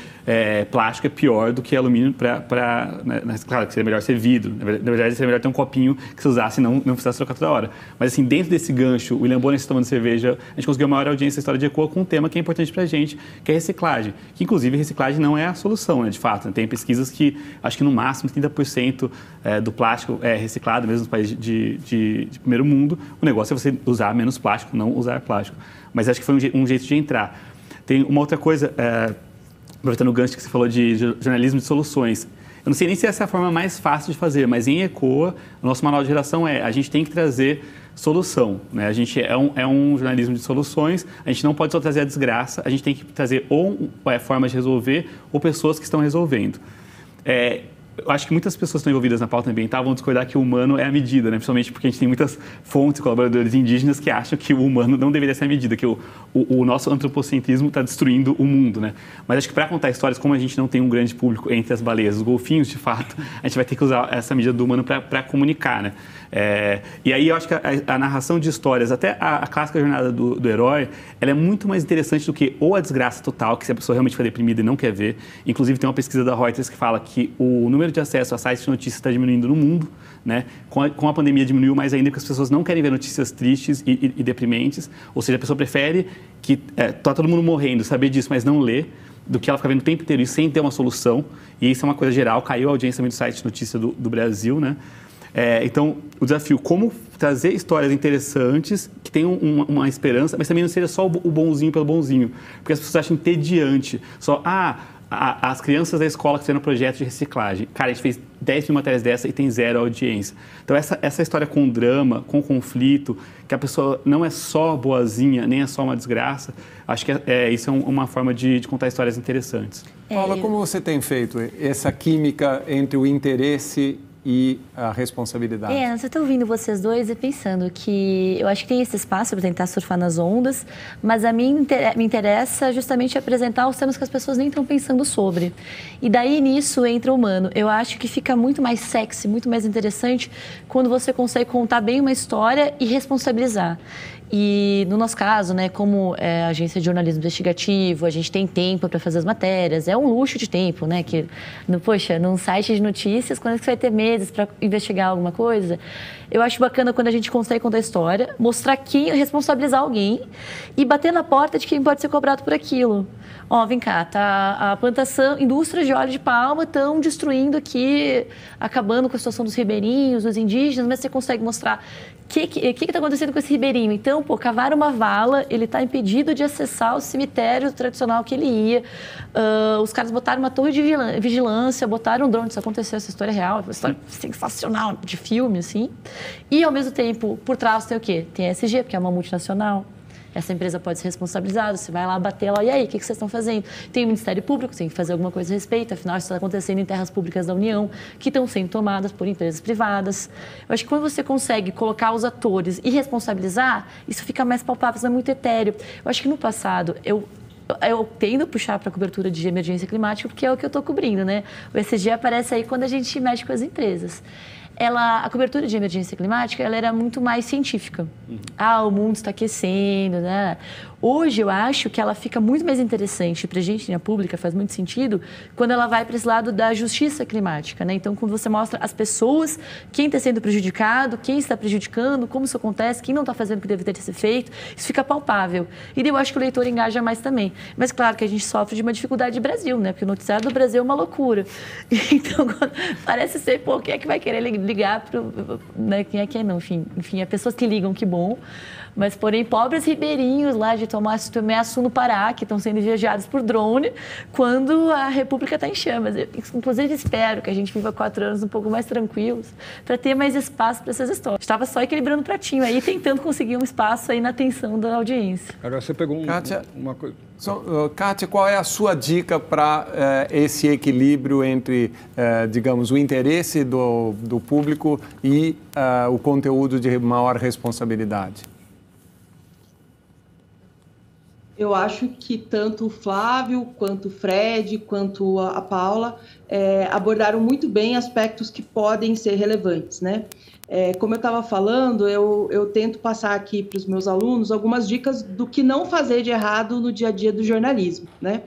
plástico é pior do que alumínio claro, que seria melhor ser vidro. Na verdade, seria melhor ter um copinho que você usasse e não precisasse trocar toda hora. Mas, assim, dentro desse gancho, o William Bonner se tomando cerveja, a gente conseguiu a maior audiência da história de ECOA com um tema que é importante pra gente, que é reciclagem. Que, inclusive, reciclagem não é a solução, né, de fato. Tem pesquisas que, acho que no máximo, 30% do plástico é reciclado, mesmo nos países de primeiro mundo. O negócio é você usar menos plástico, não usar plástico. Mas acho que foi um jeito de entrar. Tem uma outra coisa, aproveitando o gancho que você falou de jornalismo de soluções. Eu não sei nem se essa é a forma mais fácil de fazer, mas em ECOA, o nosso manual de geração a gente tem que trazer solução. Né? A gente é um jornalismo de soluções, a gente não pode só trazer a desgraça, a gente tem que trazer ou formas de resolver ou pessoas que estão resolvendo. Eu acho que muitas pessoas que estão envolvidas na pauta ambiental vão discordar que o humano é a medida, né? Principalmente porque a gente tem muitas fontes, colaboradores indígenas que acham que o humano não deveria ser a medida, que o nosso antropocentrismo está destruindo o mundo, né? Mas acho que para contar histórias, como a gente não tem um grande público entre as baleias, os golfinhos, de fato, a gente vai ter que usar essa medida do humano para comunicar, né? E aí eu acho que a narração de histórias, até a clássica jornada do herói, ela é muito mais interessante do que ou a desgraça total, que se a pessoa realmente for deprimida e não quer ver. Inclusive tem uma pesquisa da Reuters que fala que o número de acesso a sites de notícias está diminuindo no mundo, né? Com a pandemia diminuiu mais ainda porque as pessoas não querem ver notícias tristes e deprimentes, ou seja, a pessoa prefere que tá todo mundo morrendo, saber disso, mas não ler, do que ela ficar vendo o tempo inteiro e sem ter uma solução. E isso é uma coisa geral, caiu a audiência também do site de notícia do Brasil, né? Então, o desafio, como trazer histórias interessantes, que tenham uma esperança, mas também não seja só o bonzinho pelo bonzinho, porque as pessoas acham entediante, só, as crianças da escola que fizeram um projeto de reciclagem. Cara, a gente fez 10 mil matérias dessa e tem 0 audiência. Então, essa história com drama, com conflito, que a pessoa não é só boazinha, nem é só uma desgraça, acho que isso é uma forma de contar histórias interessantes. Paula, como você tem feito essa química entre o interesse e a responsabilidade? Eu estou ouvindo vocês dois e pensando que eu acho que tem esse espaço para tentar surfar nas ondas, mas a mim me interessa justamente apresentar os temas que as pessoas nem estão pensando sobre. E daí nisso entra o humano. Eu acho que fica muito mais sexy, muito mais interessante quando você consegue contar bem uma história e responsabilizar. E no nosso caso, né, como agência de jornalismo investigativo, a gente tem tempo para fazer as matérias, é um luxo de tempo, né? Poxa, num site de notícias, quando é que você vai ter meses para investigar alguma coisa? Eu acho bacana quando a gente consegue contar a história, mostrar quem, responsabilizar alguém e bater na porta de quem pode ser cobrado por aquilo. Vem cá, a plantação, indústrias de óleo de palma estão destruindo aqui, acabando com a situação dos ribeirinhos, dos indígenas, mas você consegue mostrar o que está acontecendo com esse ribeirinho. Então, cavaram uma vala, ele está impedido de acessar o cemitério tradicional que ele ia. Os caras botaram uma torre de vigilância, botaram um drone, isso aconteceu, essa história é real, uma história sensacional, de filme, assim. E, ao mesmo tempo, por trás tem o quê? Tem a ESG, porque é uma multinacional. Essa empresa pode ser responsabilizada, você vai lá bater lá, e aí, o que vocês estão fazendo? Tem o Ministério Público, tem que fazer alguma coisa a respeito, afinal, isso está acontecendo em terras públicas da União, que estão sendo tomadas por empresas privadas. Eu acho que quando você consegue colocar os atores e responsabilizar, isso fica mais palpável, isso é muito etéreo. Eu acho que no passado, eu tendo a puxar para a cobertura de emergência climática, porque é o que eu estou cobrindo, né? O ESG aparece aí quando a gente mexe com as empresas. A cobertura de emergência climática, ela era muito mais científica. O mundo está aquecendo, né? Hoje, eu acho que ela fica muito mais interessante para a gente, na pública, faz muito sentido, quando ela vai para esse lado da justiça climática, né? Então, quando você mostra as pessoas, quem está sendo prejudicado, quem está prejudicando, como isso acontece, quem não está fazendo o que deveria ter sido feito, isso fica palpável. E eu acho que o leitor engaja mais também. Mas, claro, que a gente sofre de uma dificuldade do Brasil, né? Porque o noticiário do Brasil é uma loucura. Então, parece ser, quem é que vai querer ligar para... Né? Quem é que não? Enfim, é pessoas que ligam, que bom. Mas, porém, pobres ribeirinhos lá de Tomé-Açu no Pará, que estão sendo viajados por drone, quando a República está em chamas. Eu, inclusive, espero que a gente viva 4 anos um pouco mais tranquilos, para ter mais espaço para essas histórias. Estava só equilibrando o pratinho aí, tentando conseguir um espaço aí na atenção da audiência. Agora, você pegou Kátia, uma coisa... Kátia, qual é a sua dica para esse equilíbrio entre, digamos, o interesse do público e o conteúdo de maior responsabilidade? Eu acho que tanto o Flávio, quanto o Fred, quanto a Paula abordaram muito bem aspectos que podem ser relevantes, né? Como eu estava falando, eu tento passar aqui para os meus alunos algumas dicas do que não fazer de errado no dia a dia do jornalismo, né?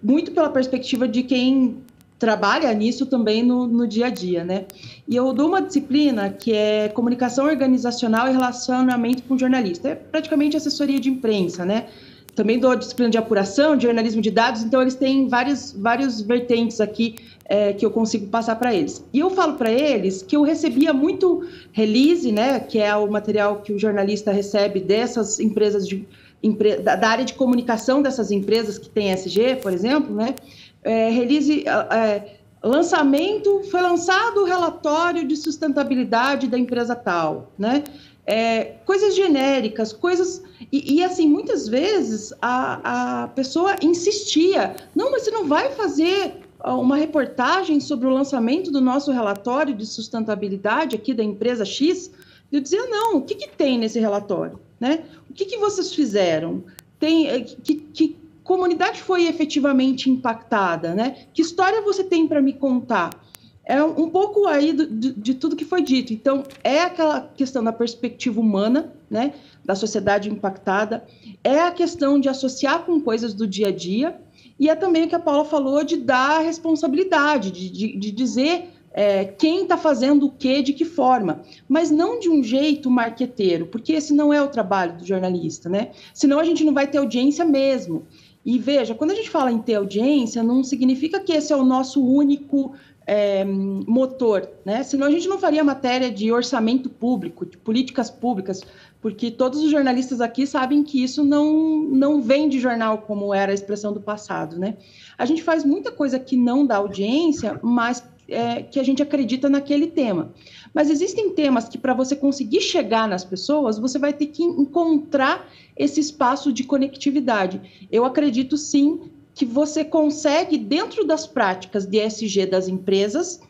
Muito pela perspectiva de quem trabalha nisso também no dia a dia, né? E eu dou uma disciplina que é comunicação organizacional e relacionamento com jornalista. É praticamente assessoria de imprensa, né? Também dou a disciplina de apuração, de jornalismo de dados, então eles têm vários vertentes aqui que eu consigo passar para eles. E eu falo para eles que eu recebia muito release, né, que é o material que o jornalista recebe dessas empresas, da área de comunicação dessas empresas que tem SG, por exemplo, né, release... foi lançado o relatório de sustentabilidade da empresa tal, né? Coisas genéricas, coisas... E assim, muitas vezes a pessoa insistia, não, mas você não vai fazer uma reportagem sobre o lançamento do nosso relatório de sustentabilidade aqui da empresa X? Eu dizia, não, o que tem nesse relatório, né? O que vocês fizeram? Que comunidade foi efetivamente impactada, né? Que história você tem para me contar? É um pouco aí de tudo que foi dito. Então, é aquela questão da perspectiva humana, né? Da sociedade impactada, é a questão de associar com coisas do dia a dia, e é também o que a Paula falou de dar responsabilidade, de dizer quem está fazendo o quê, de que forma, mas não de um jeito marqueteiro, porque esse não é o trabalho do jornalista, né? Senão a gente não vai ter audiência mesmo. E veja, quando a gente fala em ter audiência, não significa que esse é o nosso único motor, né? Senão a gente não faria matéria de orçamento público, de políticas públicas, porque todos os jornalistas aqui sabem que isso não vem de jornal, como era a expressão do passado, né? A gente faz muita coisa que não dá audiência, mas que a gente acredita naquele tema. Mas existem temas que, para você conseguir chegar nas pessoas, você vai ter que encontrar esse espaço de conectividade. Eu acredito, sim, que você consegue, dentro das práticas de ESG das empresas,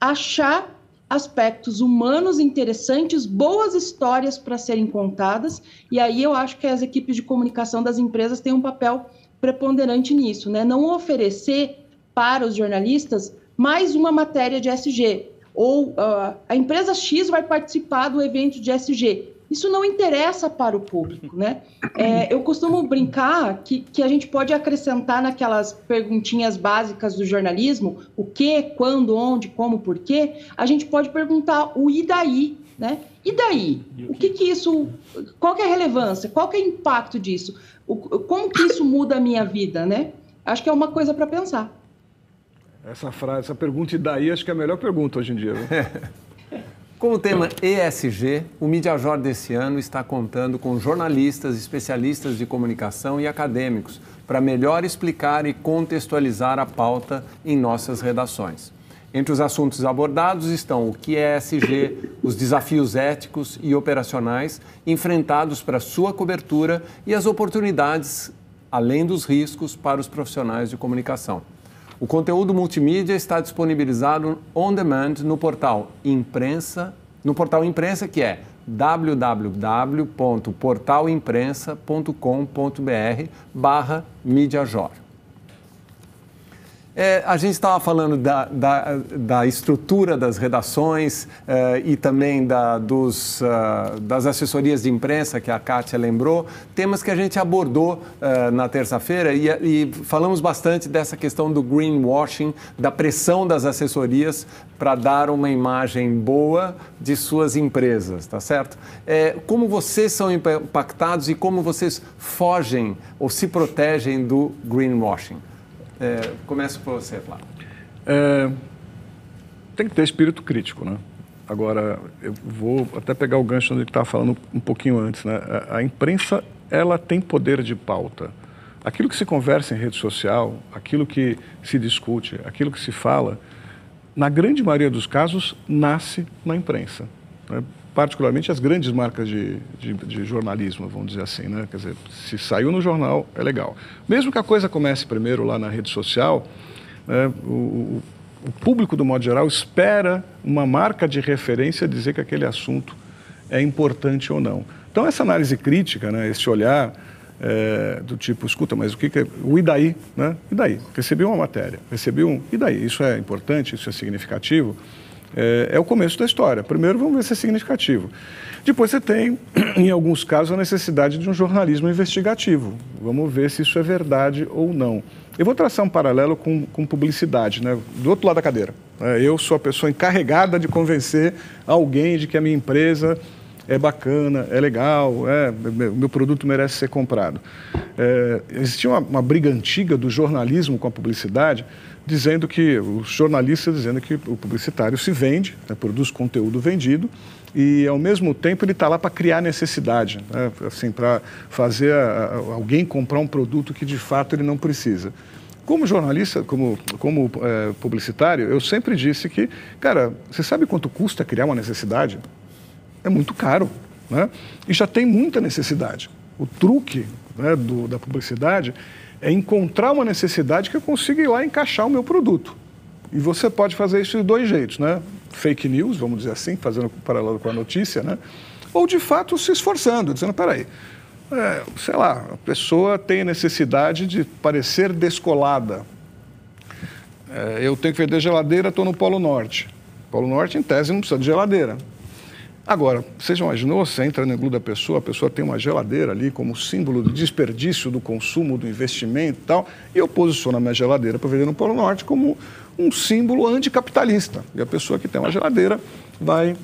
achar aspectos humanos interessantes, boas histórias para serem contadas, e aí eu acho que as equipes de comunicação das empresas têm um papel preponderante nisso, né? Não oferecer para os jornalistas mais uma matéria de ESG, ou a empresa X vai participar do evento de ESG. Isso não interessa para o público, né? Eu costumo brincar que a gente pode acrescentar naquelas perguntinhas básicas do jornalismo, o que, quando, onde, como, por quê, a gente pode perguntar o e daí, né? E daí? O que isso... Qual que é a relevância? Qual que é o impacto disso? Como que isso muda a minha vida, né? Acho que é uma coisa para pensar. Essa frase, essa pergunta e daí, acho que é a melhor pergunta hoje em dia. Com o tema ESG, o MediaJor desse ano está contando com jornalistas, especialistas de comunicação e acadêmicos para melhor explicar e contextualizar a pauta em nossas redações. Entre os assuntos abordados estão o que é ESG, os desafios éticos e operacionais enfrentados para sua cobertura e as oportunidades, além dos riscos, para os profissionais de comunicação. O conteúdo multimídia está disponibilizado on demand no portal Imprensa, que é www.portalimprensa.com.br/MediaJor. A gente estava falando da estrutura das redações e também das assessorias de imprensa, que a Kátia lembrou, temas que a gente abordou na terça-feira e falamos bastante dessa questão do greenwashing, da pressão das assessorias para dar uma imagem boa de suas empresas, tá certo? Como vocês são impactados e como vocês fogem ou se protegem do greenwashing? Começo por você, Flávio. Tem que ter espírito crítico, né? Agora, eu vou até pegar o gancho onde ele estava falando um pouquinho antes, né? A imprensa, ela tem poder de pauta. Aquilo que se conversa em rede social, aquilo que se discute, aquilo que se fala, na grande maioria dos casos, nasce na imprensa, né? Particularmente as grandes marcas de jornalismo, vamos dizer assim, né? Quer dizer, se saiu no jornal, é legal. Mesmo que a coisa comece primeiro lá na rede social, né, o público, do modo geral, espera uma marca de referência dizer que aquele assunto é importante ou não. Então, essa análise crítica, né, esse olhar do tipo, escuta, mas o que é o e daí? Né? E daí? Recebi uma matéria, recebi e daí? Isso é importante, isso é significativo? É o começo da história. Primeiro, vamos ver se é significativo. Depois você tem, em alguns casos, a necessidade de um jornalismo investigativo. Vamos ver se isso é verdade ou não. Eu vou traçar um paralelo com publicidade, né? Do outro lado da cadeira. Eu sou a pessoa encarregada de convencer alguém de que a minha empresa é bacana, é legal, meu produto merece ser comprado. Existia uma briga antiga do jornalismo com a publicidade, dizendo que, os jornalistas dizendo que o publicitário se vende, né, produz conteúdo vendido, e ao mesmo tempo ele está lá para criar necessidade, né, assim, para fazer alguém comprar um produto que de fato ele não precisa. Como jornalista, como publicitário, eu sempre disse que, cara, você sabe quanto custa criar uma necessidade? É muito caro, né? E já tem muita necessidade. O truque, né, da publicidade é encontrar uma necessidade que eu consiga ir lá e encaixar o meu produto. E você pode fazer isso de dois jeitos, né? Fake news, vamos dizer assim, fazendo um paralelo com a notícia, né? Ou de fato se esforçando, dizendo, peraí, sei lá, a pessoa tem a necessidade de parecer descolada. Eu tenho que vender geladeira, estou no Polo Norte. Polo Norte, em tese, não precisa de geladeira. Agora, você já imaginou, você entra no iglu da pessoa, a pessoa tem uma geladeira ali como símbolo do desperdício do consumo, do investimento e tal, e eu posiciono a minha geladeira para vender no Polo Norte como um símbolo anticapitalista. E a pessoa que tem uma geladeira vai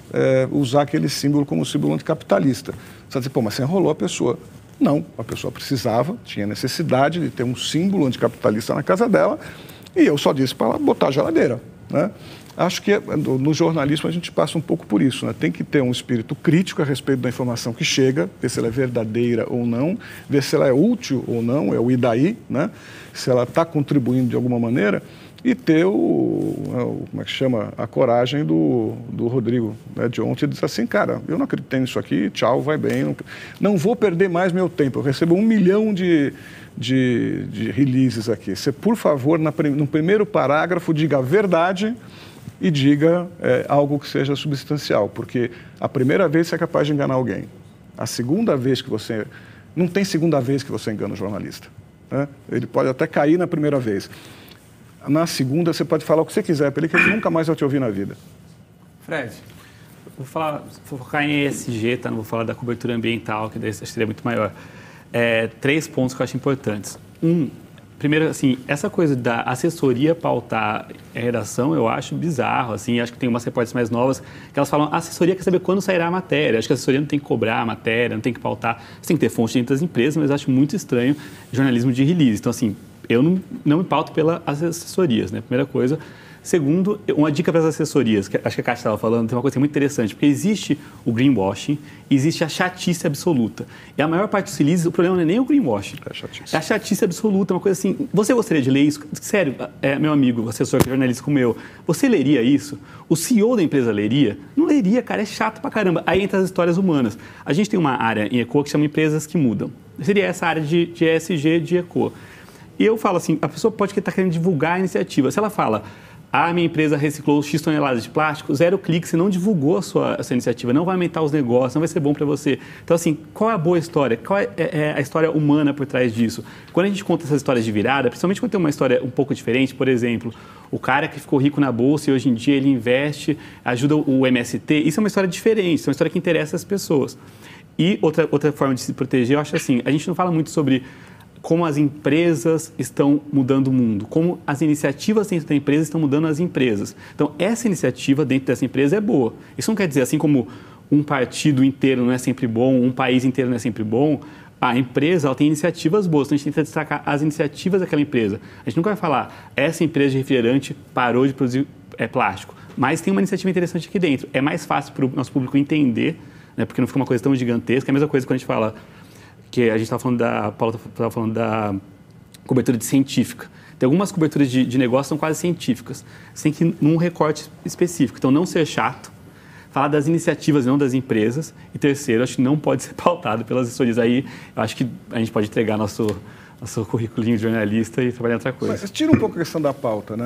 usar aquele símbolo como símbolo anticapitalista. Você vai dizer, pô, mas você enrolou a pessoa. Não, a pessoa precisava, tinha necessidade de ter um símbolo anticapitalista na casa dela, e eu só disse para ela botar a geladeira, né? Acho que no jornalismo a gente passa um pouco por isso, né? Tem que ter um espírito crítico a respeito da informação que chega, ver se ela é verdadeira ou não, ver se ela é útil ou não, é o e daí, né? Se ela está contribuindo de alguma maneira, e ter como é que chama, a coragem do Rodrigo, né, de ontem, dizer assim, cara, eu não acreditei nisso aqui, tchau, vai bem, não vou perder mais meu tempo, eu recebo 1 milhão de releases aqui. Você, por favor, no primeiro parágrafo, diga a verdade e diga algo que seja substancial, porque a primeira vez você é capaz de enganar alguém. A segunda vez que você... Não tem segunda vez que você engana o jornalista, né? Ele pode até cair na primeira vez. Na segunda, você pode falar o que você quiser para ele, que ele nunca mais vai te ouvir na vida. Fred. Vou focar em ESG, tá? Não vou falar da cobertura ambiental, que daí seria muito maior. 3 pontos que eu acho importantes. Primeiro, assim, essa coisa da assessoria pautar a redação, eu acho bizarro, assim, acho que tem umas repórteres mais novas que elas falam, a assessoria quer saber quando sairá a matéria, acho que a assessoria não tem que cobrar a matéria, não tem que pautar, você tem que ter fonte dentro das empresas, mas eu acho muito estranho jornalismo de release, então, assim, eu não me pauto pelas assessorias, né, primeira coisa. Segundo, uma dica para as assessorias, que acho que a Kátia estava falando, tem uma coisa muito interessante, porque existe o greenwashing, existe a chatice absoluta. E a maior parte dos releases, o problema não é nem o greenwashing. É a chatice absoluta, uma coisa assim, você gostaria de ler isso? Sério, meu amigo, assessor, jornalista como eu, você leria isso? O CEO da empresa leria? Não leria, cara, é chato pra caramba. Aí entra as histórias humanas. A gente tem uma área em ECO que chama Empresas que Mudam. Seria essa área de ESG de ECO. E eu falo assim, a pessoa pode estar querendo divulgar a iniciativa. Se ela fala... minha empresa reciclou X toneladas de plástico, 0 clique, você não divulgou essa iniciativa, não vai aumentar os negócios, não vai ser bom para você. Então, assim, qual é a boa história? Qual é a história humana por trás disso? Quando a gente conta essas histórias de virada, principalmente quando tem uma história um pouco diferente, por exemplo, o cara que ficou rico na bolsa e hoje em dia ele investe, ajuda o MST, isso é uma história diferente, isso é uma história que interessa as pessoas. E outra forma de se proteger, eu acho assim, a gente não fala muito sobre... como as empresas estão mudando o mundo, como as iniciativas dentro da empresa estão mudando as empresas. Então, essa iniciativa dentro dessa empresa é boa. Isso não quer dizer, assim como um partido inteiro não é sempre bom, um país inteiro não é sempre bom, a empresa ela tem iniciativas boas, então a gente tenta destacar as iniciativas daquela empresa. A gente nunca vai falar, essa empresa de refrigerante parou de produzir plástico. Mas tem uma iniciativa interessante aqui dentro. É mais fácil para o nosso público entender, né, porque não fica uma coisa tão gigantesca. É a mesma coisa quando a gente fala que a gente estava falando Paula estava falando da cobertura de científica. Tem algumas coberturas de negócio que são quase científicas. Você tem que ir num recorte específico. Então, não ser chato, falar das iniciativas, não das empresas. E terceiro, acho que não pode ser pautado pelas assessorias. Aí, eu acho que a gente pode entregar nosso currículo de jornalista e trabalhar em outra coisa. Mas tira um pouco a questão da pauta, né?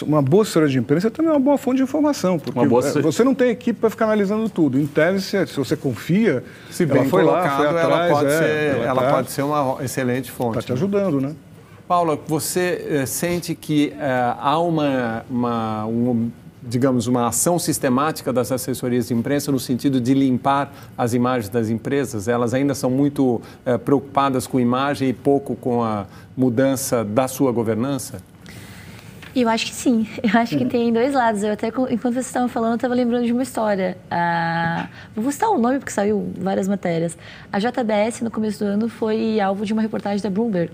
Uma boa assessoria de imprensa também é uma boa fonte de informação, porque você não tem equipe para ficar analisando tudo. Em tese, se você confia, se bem ela foi colocado, lá, foi atrás, ela pode ser uma excelente fonte. Está te ajudando, né? Paula, você sente que há digamos, uma ação sistemática das assessorias de imprensa no sentido de limpar as imagens das empresas? Elas ainda são muito preocupadas com imagem e pouco com a mudança da sua governança? Eu acho que sim. Eu acho que tem dois lados. Eu até, enquanto vocês estavam falando, eu estava lembrando de uma história. Vou citar o nome porque saiu várias matérias. A JBS, no começo do ano, foi alvo de uma reportagem da Bloomberg.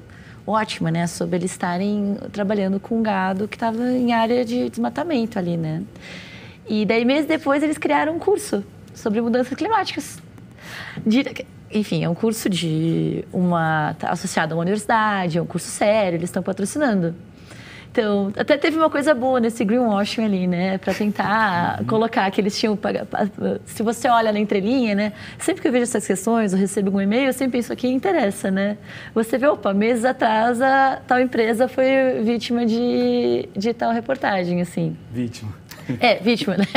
Ótima, né? Sobre eles estarem trabalhando com gado que estava em área de desmatamento ali, né? E daí, meses depois, eles criaram um curso sobre mudanças climáticas. Enfim, é um curso associado a uma universidade, é um curso sério, eles estão patrocinando. Então, até teve uma coisa boa nesse greenwashing ali, né? Para tentar colocar que eles tinham... Se você olha na entrelinha, né? Sempre que eu vejo essas questões, eu recebo um e-mail, eu sempre penso aqui, interessa, né? Você vê, meses atrás, tal empresa foi vítima de tal reportagem, assim. Vítima, né?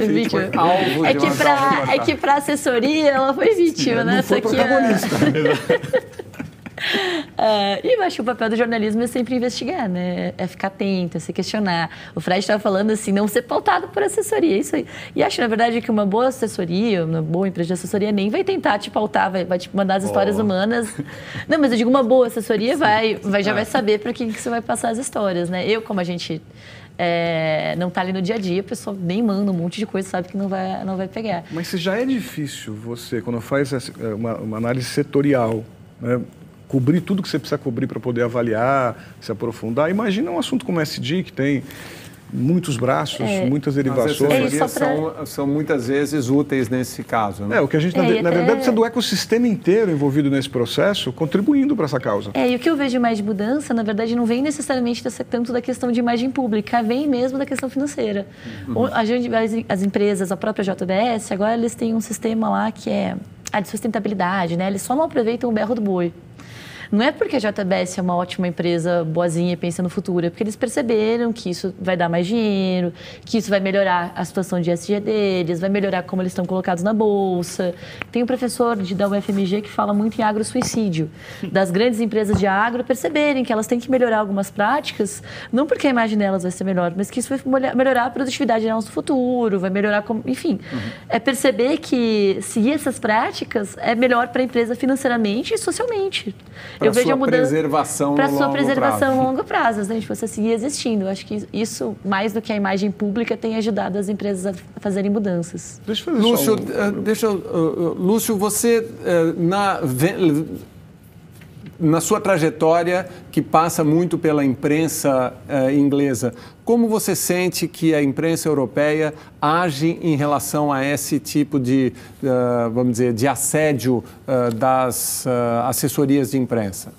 Vítima. Alvo É que para assessoria ela foi vítima, né? Não foi protagonista. E eu acho que o papel do jornalismo é sempre investigar, né? É ficar atento, é se questionar. O Fred estava falando assim, não ser pautado por assessoria, isso aí. E acho, na verdade, que uma boa assessoria, uma boa empresa de assessoria nem vai tentar te pautar, vai te mandar as histórias humanas. Não, mas eu digo uma boa assessoria já vai saber para quem que você vai passar as histórias, né? Eu, como a gente não está ali no dia a dia, a pessoa nem manda um monte de coisa, sabe que não vai pegar. Mas se já é difícil você, quando faz uma análise setorial, né, cobrir tudo que você precisa cobrir para poder avaliar, se aprofundar. Imagina um assunto como SD, que tem muitos braços, muitas derivações. As assessorias são muitas vezes úteis nesse caso, né? O que a gente, na verdade, precisa do ecossistema inteiro envolvido nesse processo, contribuindo para essa causa. E o que eu vejo mais de mudança, na verdade, não vem necessariamente tanto da questão de imagem pública, vem mesmo da questão financeira. As empresas, a própria JBS, agora eles têm um sistema lá que é a de sustentabilidade, né? Eles só não aproveitam o berro do boi. Não é porque a JBS é uma ótima empresa, boazinha e pensa no futuro, é porque eles perceberam que isso vai dar mais dinheiro, que isso vai melhorar a situação de ESG deles, vai melhorar como eles estão colocados na bolsa. Tem um professor da UFMG que fala muito em agrosuicídio, das grandes empresas de agro perceberem que elas têm que melhorar algumas práticas, não porque a imagem delas vai ser melhor, mas que isso vai melhorar a produtividade delas no futuro, vai melhorar, enfim. É perceber que seguir essas práticas é melhor para a empresa financeiramente e socialmente. Para sua preservação no longo prazo, né? De você seguir existindo. Eu acho que isso, mais do que a imagem pública, tem ajudado as empresas a fazerem mudanças. Lúcio, você, na sua trajetória, que passa muito pela imprensa inglesa, como você sente que a imprensa europeia age em relação a esse tipo de, vamos dizer, de assédio das assessorias de imprensa?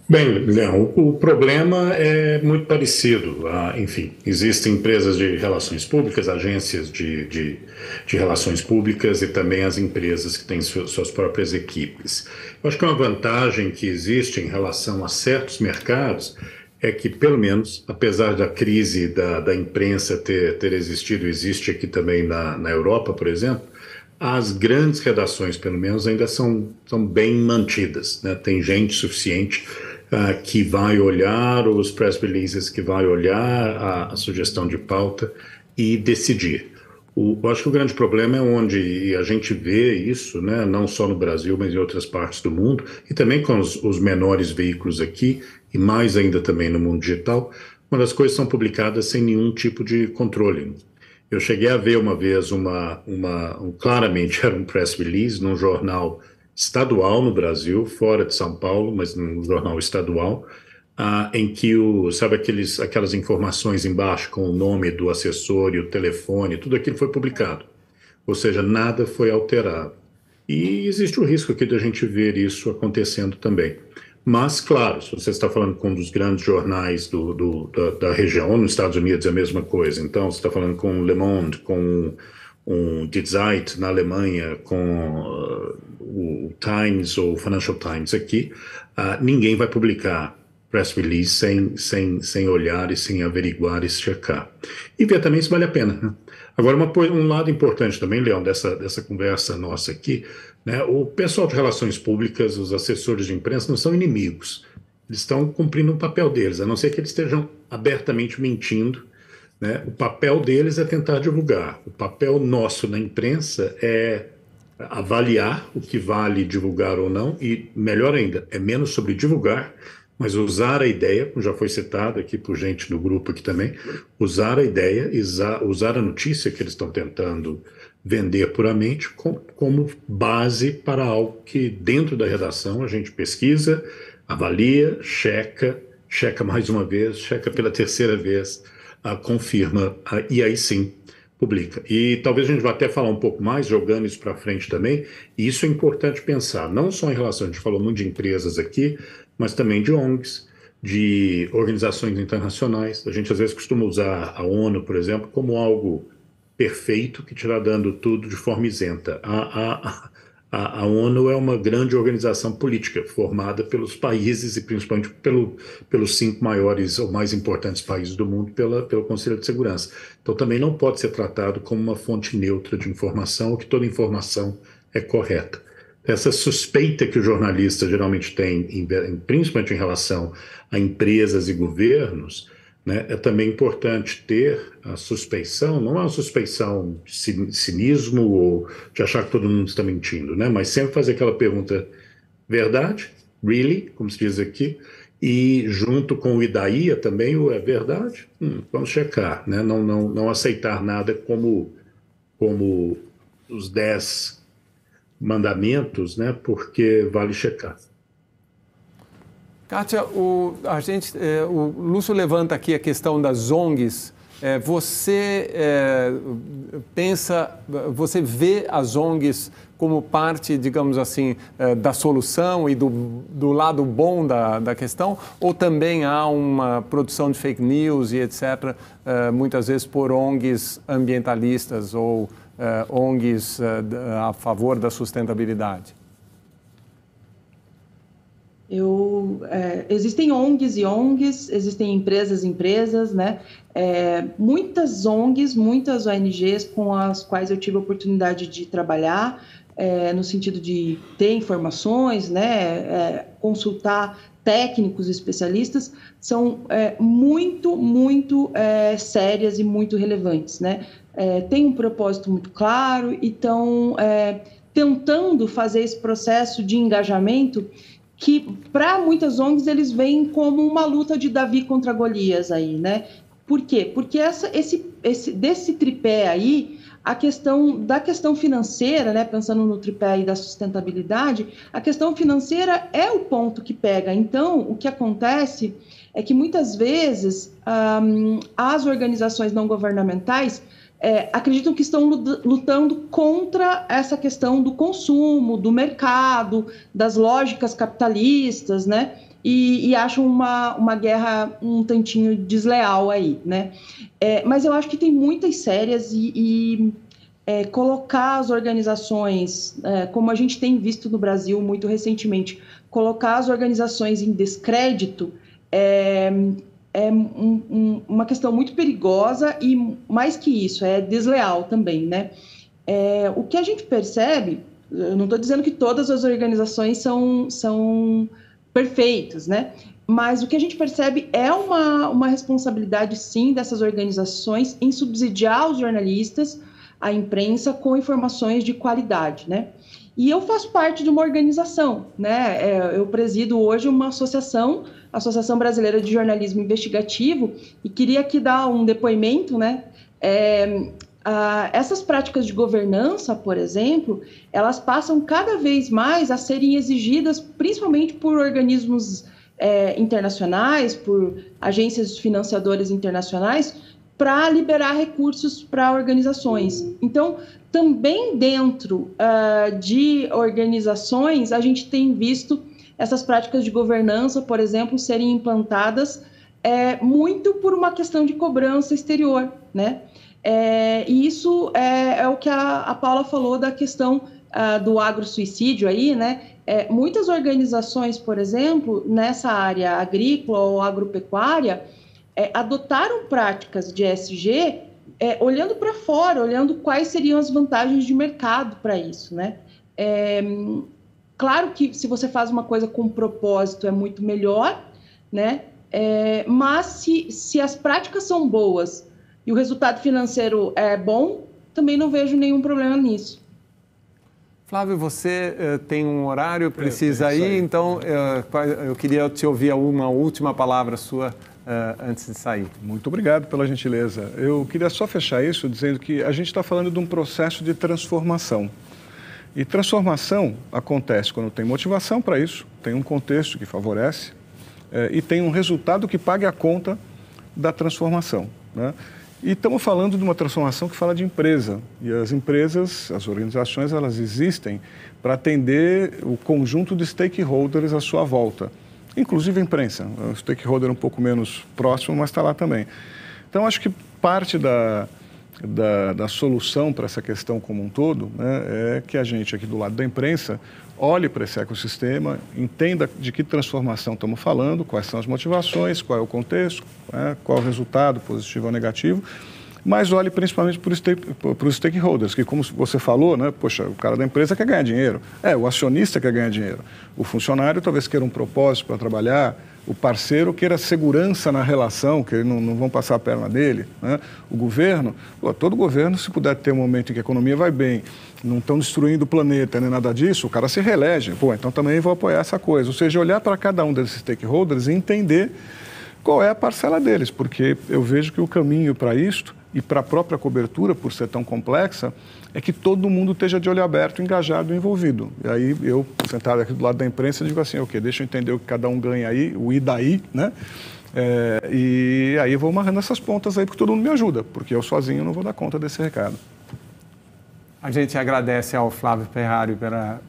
Bem, Leão, o problema é muito parecido. Enfim, existem empresas de relações públicas, agências de relações públicas e também as empresas que têm suas próprias equipes. Eu acho que uma vantagem que existe em relação a certos mercados é que, pelo menos, apesar da crise da imprensa ter existido, existe aqui também na Europa, por exemplo, as grandes redações, pelo menos, ainda são bem mantidas, né? Tem gente suficiente que vai olhar os press releases, que vai olhar a sugestão de pauta e decidir. Eu acho que o grande problema é onde a gente vê isso, né, não só no Brasil, mas em outras partes do mundo, e também com os menores veículos aqui, e mais ainda também no mundo digital, quando as coisas são publicadas sem nenhum tipo de controle. Eu cheguei a ver uma vez claramente era um press release num jornal estadual no Brasil, fora de São Paulo, mas num jornal estadual, em que sabe aquelas informações embaixo com o nome do assessor e o telefone, tudo aquilo foi publicado. Ou seja, nada foi alterado. E existe o risco aqui de a gente ver isso acontecendo também. Mas, claro, se você está falando com um dos grandes jornais da região, nos Estados Unidos é a mesma coisa. Então, você está falando com o Le Monde, com Die Zeit na Alemanha, com o Times ou o Financial Times aqui, ninguém vai publicar press release sem olhar e sem averiguar e checar. E ver também se vale a pena, né? Agora, um lado importante também, Leão, dessa conversa nossa aqui, né? O pessoal de relações públicas, os assessores de imprensa, não são inimigos. Eles estão cumprindo o papel deles, a não ser que eles estejam abertamente mentindo, né? O papel deles é tentar divulgar. O papel nosso na imprensa é avaliar o que vale divulgar ou não, e, melhor ainda, é menos sobre divulgar, mas usar a ideia, como já foi citado aqui por gente do grupo aqui também, usar a ideia, usar a notícia que eles estão tentando vender puramente como base para algo que dentro da redação a gente pesquisa, avalia, checa mais uma vez, checa pela terceira vez, confirma, e aí sim publica. E talvez a gente vá até falar um pouco mais, jogando isso para frente também, e isso é importante pensar, não só em relação, a gente falou muito de empresas aqui, mas também de ONGs, de organizações internacionais. A gente às vezes costuma usar a ONU, por exemplo, como algo perfeito que está dando tudo de forma isenta. A ONU é uma grande organização política formada pelos países e principalmente pelos 5 maiores ou mais importantes países do mundo pelo Conselho de Segurança. Então também não pode ser tratado como uma fonte neutra de informação ou que toda informação é correta. Essa suspeita que o jornalista geralmente tem, principalmente em relação a empresas e governos, né, é também importante ter a suspeição, não é uma suspeição de cinismo ou de achar que todo mundo está mentindo, né, mas sempre fazer aquela pergunta, verdade? Really? Como se diz aqui. E junto com o e daí também o é verdade? Vamos checar, né, não aceitar nada como os 10 mandamentos, né, porque vale checar. Kátia, o Lúcio levanta aqui a questão das ONGs. Você vê as ONGs como parte, digamos assim, da solução e do lado bom da questão? Ou também há uma produção de fake news e etc., muitas vezes por ONGs ambientalistas ou ONGs a favor da sustentabilidade? Existem ONGs e ONGs, existem empresas, né? Muitas ONGs, muitas ONGs com as quais eu tive a oportunidade de trabalhar, no sentido de ter informações, né? Consultar técnicos, especialistas, são muito sérias e muito relevantes, né? Tem um propósito muito claro e estão tentando fazer esse processo de engajamento que, para muitas ONGs, eles veem como uma luta de Davi contra Golias aí, né? Por quê? Porque desse tripé aí, a questão financeira, né? Pensando no tripé aí da sustentabilidade, a questão financeira é o ponto que pega. Então, o que acontece é que muitas vezes as organizações não governamentais acreditam que estão lutando contra essa questão do consumo, do mercado, das lógicas capitalistas, né? E acham uma guerra um tantinho desleal aí, né? Mas eu acho que tem muitas sérias e colocar as organizações, como a gente tem visto no Brasil muito recentemente, colocar as organizações em descrédito uma questão muito perigosa e, mais que isso, é desleal também, né? O que a gente percebe, eu não estou dizendo que todas as organizações são perfeitas, né? Mas o que a gente percebe é uma responsabilidade, sim, dessas organizações em subsidiar os jornalistas, a imprensa, com informações de qualidade, né? E eu faço parte de uma organização, né? Eu presido hoje uma associação, a Associação Brasileira de Jornalismo Investigativo, e queria aqui dar um depoimento, né? Essas práticas de governança, por exemplo, elas passam cada vez mais a serem exigidas, principalmente por organismos internacionais, por agências financiadoras internacionais, para liberar recursos para organizações. Então, também dentro de organizações, a gente tem visto essas práticas de governança, por exemplo, serem implantadas muito por uma questão de cobrança exterior, né? E isso é o que a Paula falou da questão do agrosuicídio aí, né? Muitas organizações, por exemplo, nessa área agrícola ou agropecuária, adotaram práticas de ESG olhando para fora, olhando quais seriam as vantagens de mercado para isso, né? Claro que se você faz uma coisa com propósito é muito melhor, né? Mas se as práticas são boas e o resultado financeiro é bom, também não vejo nenhum problema nisso. Flávio, você tem um horário, precisa ir, então eu queria te ouvir uma última palavra sua antes de sair. Muito obrigado pela gentileza. Eu queria só fechar isso dizendo que a gente está falando de um processo de transformação. E transformação acontece quando tem motivação para isso, tem um contexto que favorece e tem um resultado que pague a conta da transformação, né? E estamos falando de uma transformação que fala de empresa. E as empresas, as organizações, elas existem para atender o conjunto de stakeholders à sua volta. Inclusive a imprensa. O stakeholder é um pouco menos próximo, mas está lá também. Então, acho que parte da solução para essa questão como um todo, né, é que a gente aqui do lado da imprensa olhe para esse ecossistema, entenda de que transformação estamos falando, quais são as motivações, qual é o contexto, né, qual é o resultado, positivo ou negativo, mas olhe principalmente para os stakeholders, que como você falou, né, poxa, o cara da empresa quer ganhar dinheiro, o acionista quer ganhar dinheiro, o funcionário talvez queira um propósito para trabalhar, o parceiro queira segurança na relação, que não vão passar a perna dele, né? O governo, todo governo, se puder ter um momento em que a economia vai bem, não estão destruindo o planeta, nem nada disso, o cara se reelege. Então também vou apoiar essa coisa. Ou seja, olhar para cada um desses stakeholders e entender qual é a parcela deles, porque eu vejo que o caminho para isto e para a própria cobertura, por ser tão complexa, é que todo mundo esteja de olho aberto, engajado e envolvido. E aí eu, sentado aqui do lado da imprensa, digo assim, ok, deixa eu entender o que cada um ganha aí, o e daí, né? E aí eu vou amarrando essas pontas aí, porque todo mundo me ajuda, porque eu sozinho não vou dar conta desse recado. A gente agradece ao Flávio Perraro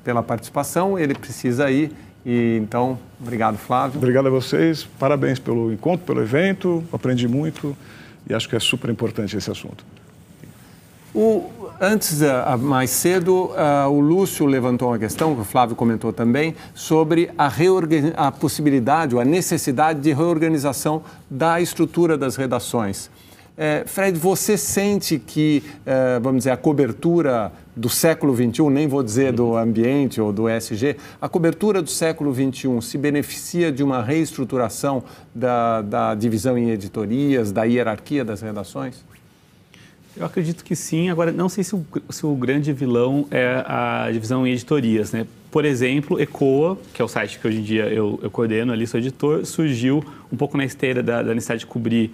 pela participação, ele precisa ir, e então, obrigado, Flávio. Obrigado a vocês, parabéns pelo encontro, pelo evento, aprendi muito e acho que é super importante esse assunto. Antes, mais cedo, o Lúcio levantou uma questão, que o Flávio comentou também, sobre a possibilidade ou a necessidade de reorganização da estrutura das redações. Fred, você sente que, vamos dizer, a cobertura do século XXI, nem vou dizer do ambiente ou do ESG, a cobertura do século XXI se beneficia de uma reestruturação da divisão em editorias, da hierarquia das redações? Eu acredito que sim. Agora, não sei se o grande vilão é a divisão em editorias, né? Por exemplo, ECOA, que é o site que hoje em dia eu coordeno, ali sou editor, surgiu um pouco na esteira da necessidade de cobrir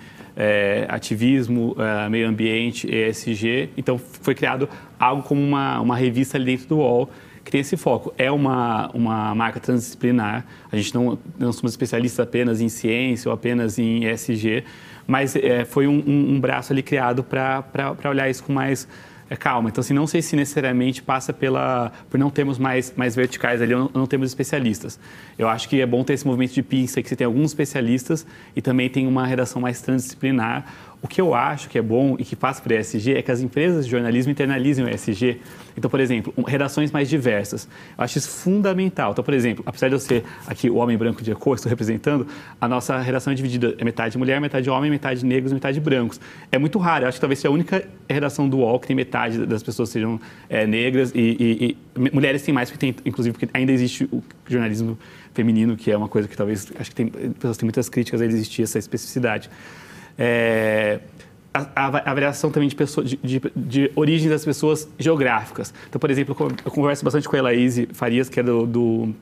ativismo, meio ambiente, ESG. Então, foi criado algo como uma revista ali dentro do UOL, que tem esse foco. É uma marca transdisciplinar. A gente não somos especialistas apenas em ciência ou apenas em ESG, mas foi um braço ali criado para olhar isso com mais calma. Então, assim, não sei se necessariamente passa por não termos mais verticais ali, ou não temos especialistas. Eu acho que é bom ter esse movimento de pinça, que você tem alguns especialistas e também tem uma redação mais transdisciplinar. O que eu acho que é bom e que passa para o ESG é que as empresas de jornalismo internalizem o ESG. Então, por exemplo, redações mais diversas. Eu acho isso fundamental. Então, por exemplo, apesar de eu ser aqui o homem branco de ECOA, estou representando, a nossa redação é dividida em metade mulher, metade homem, metade negros e metade brancos. É muito raro. Eu acho que talvez seja a única redação do UOL que tem metade das pessoas sejam negras e mulheres tem mais, porque inclusive, porque ainda existe o jornalismo feminino, que é uma coisa que talvez, acho que pessoas têm muitas críticas a existir essa especificidade. A variação também de origem das pessoas geográficas. Então, por exemplo, eu converso bastante com a Elaíse Farias, que é do